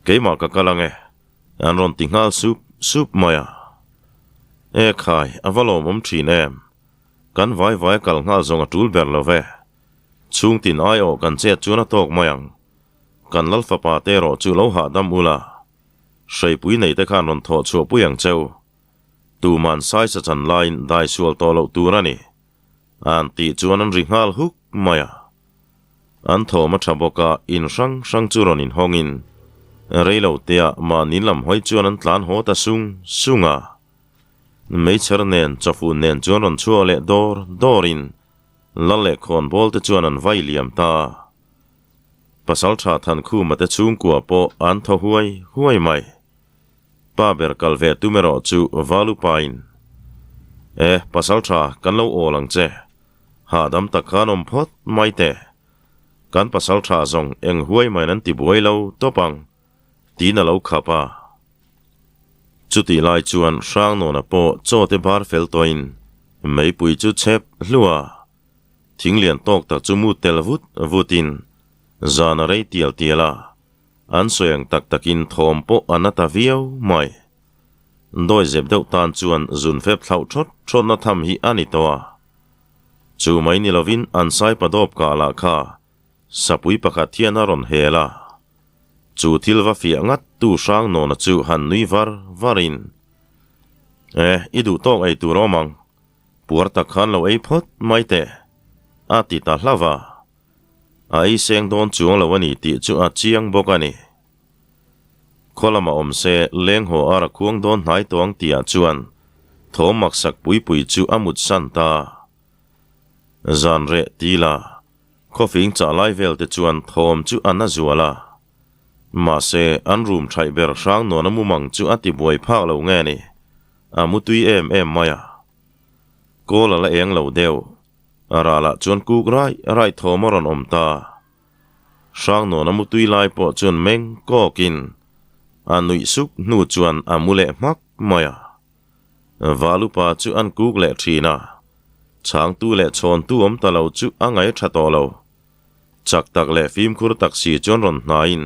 keima ka kalange an ron tinghal sup maya khai avalom thin em kan vai kal ngal zong atul ber love chung tin ai o kan che chuna tok mayang kan lalfa pa te ro chu lo ha dam ula sei pui nei te khan ron tho chu puyang cheu tu man sai sa chan line dai sual to lo turani an ti chuan an ringhal huk maya an tho ma thaboka in sang churon in hongin reilo tia ma nilam hoi chuan an tlan ho ta sunga mei char nen chafu nen chuan ron chuale dorin lalle khon bol te chuan an vai liam ta pasal tha than khu ma te chung kwa po an tho huai mai pa ber kalve tumero chu valu pain pasal tha kan lo olang che ha dam ta khanom phot mai te kan pasal tha zong eng huai mai nan ti buai lo topang tina lo khapa chuti lai chuan sang no na po cho te bar fel toin mei pui chu chep hlua thinglian tok ta chu mu tel vutin zana rei tiala an soyang takin thom po anata viau mai doi zep deuh tan chuan zun phep thlau thot na tham hi ani towa chu mai ni lovin an sai padop ka la kha sapui pakhat thiana ron hela chu thilwa fi angat tu sang no na chu han nui varin idu tok ei tu romang puarta khan lo ei phot mai te ati ta hlava ai seng don chuang lo ani ti chu a chiang bok ani kholama omse leng ho ara khuang don hnai tawng tia chuan thomak sak pui chu amut san ta zan re tila khofing cha lai vel te chuan thom chu ana zuala ma se an room thai ber sang no na mumang chu ati boi phak lo nge ni amutui em maya kola la eng lo deu arala chuan kuk rai thomoron omta sang no na mutui lai po chuan meng kokin anui suk nu chuan amule mak maya valupa chu an kuk le thina chang tu le chon tu om ta lo chu angai thato lo chak tak le phim khur tak si chon ron nain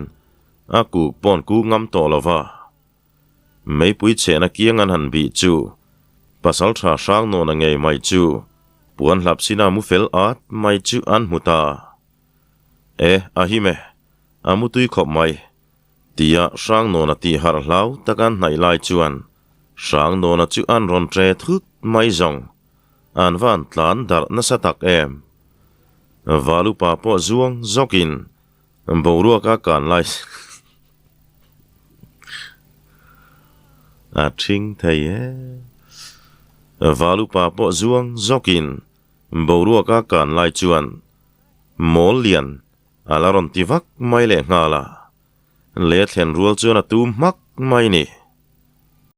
aku pon ku ngam to lova mei pui che na kiang an han bi chu pasal tha sang no na ngei mai chu puan hlap sina mu fel at mai chu an muta ahime amutui khop mai tia sang no na ti har hlau takan nai lai chuan sang no na chu an ron tre thut mai zong an van tlan dar na satak em valupa po zuang zokin borua ka kan lai a thing thei valupa po zuang zokin borua ka kan lai chuan mol lian alaron tivak mai le ngala le thlen rual chuan a tum mak mai ni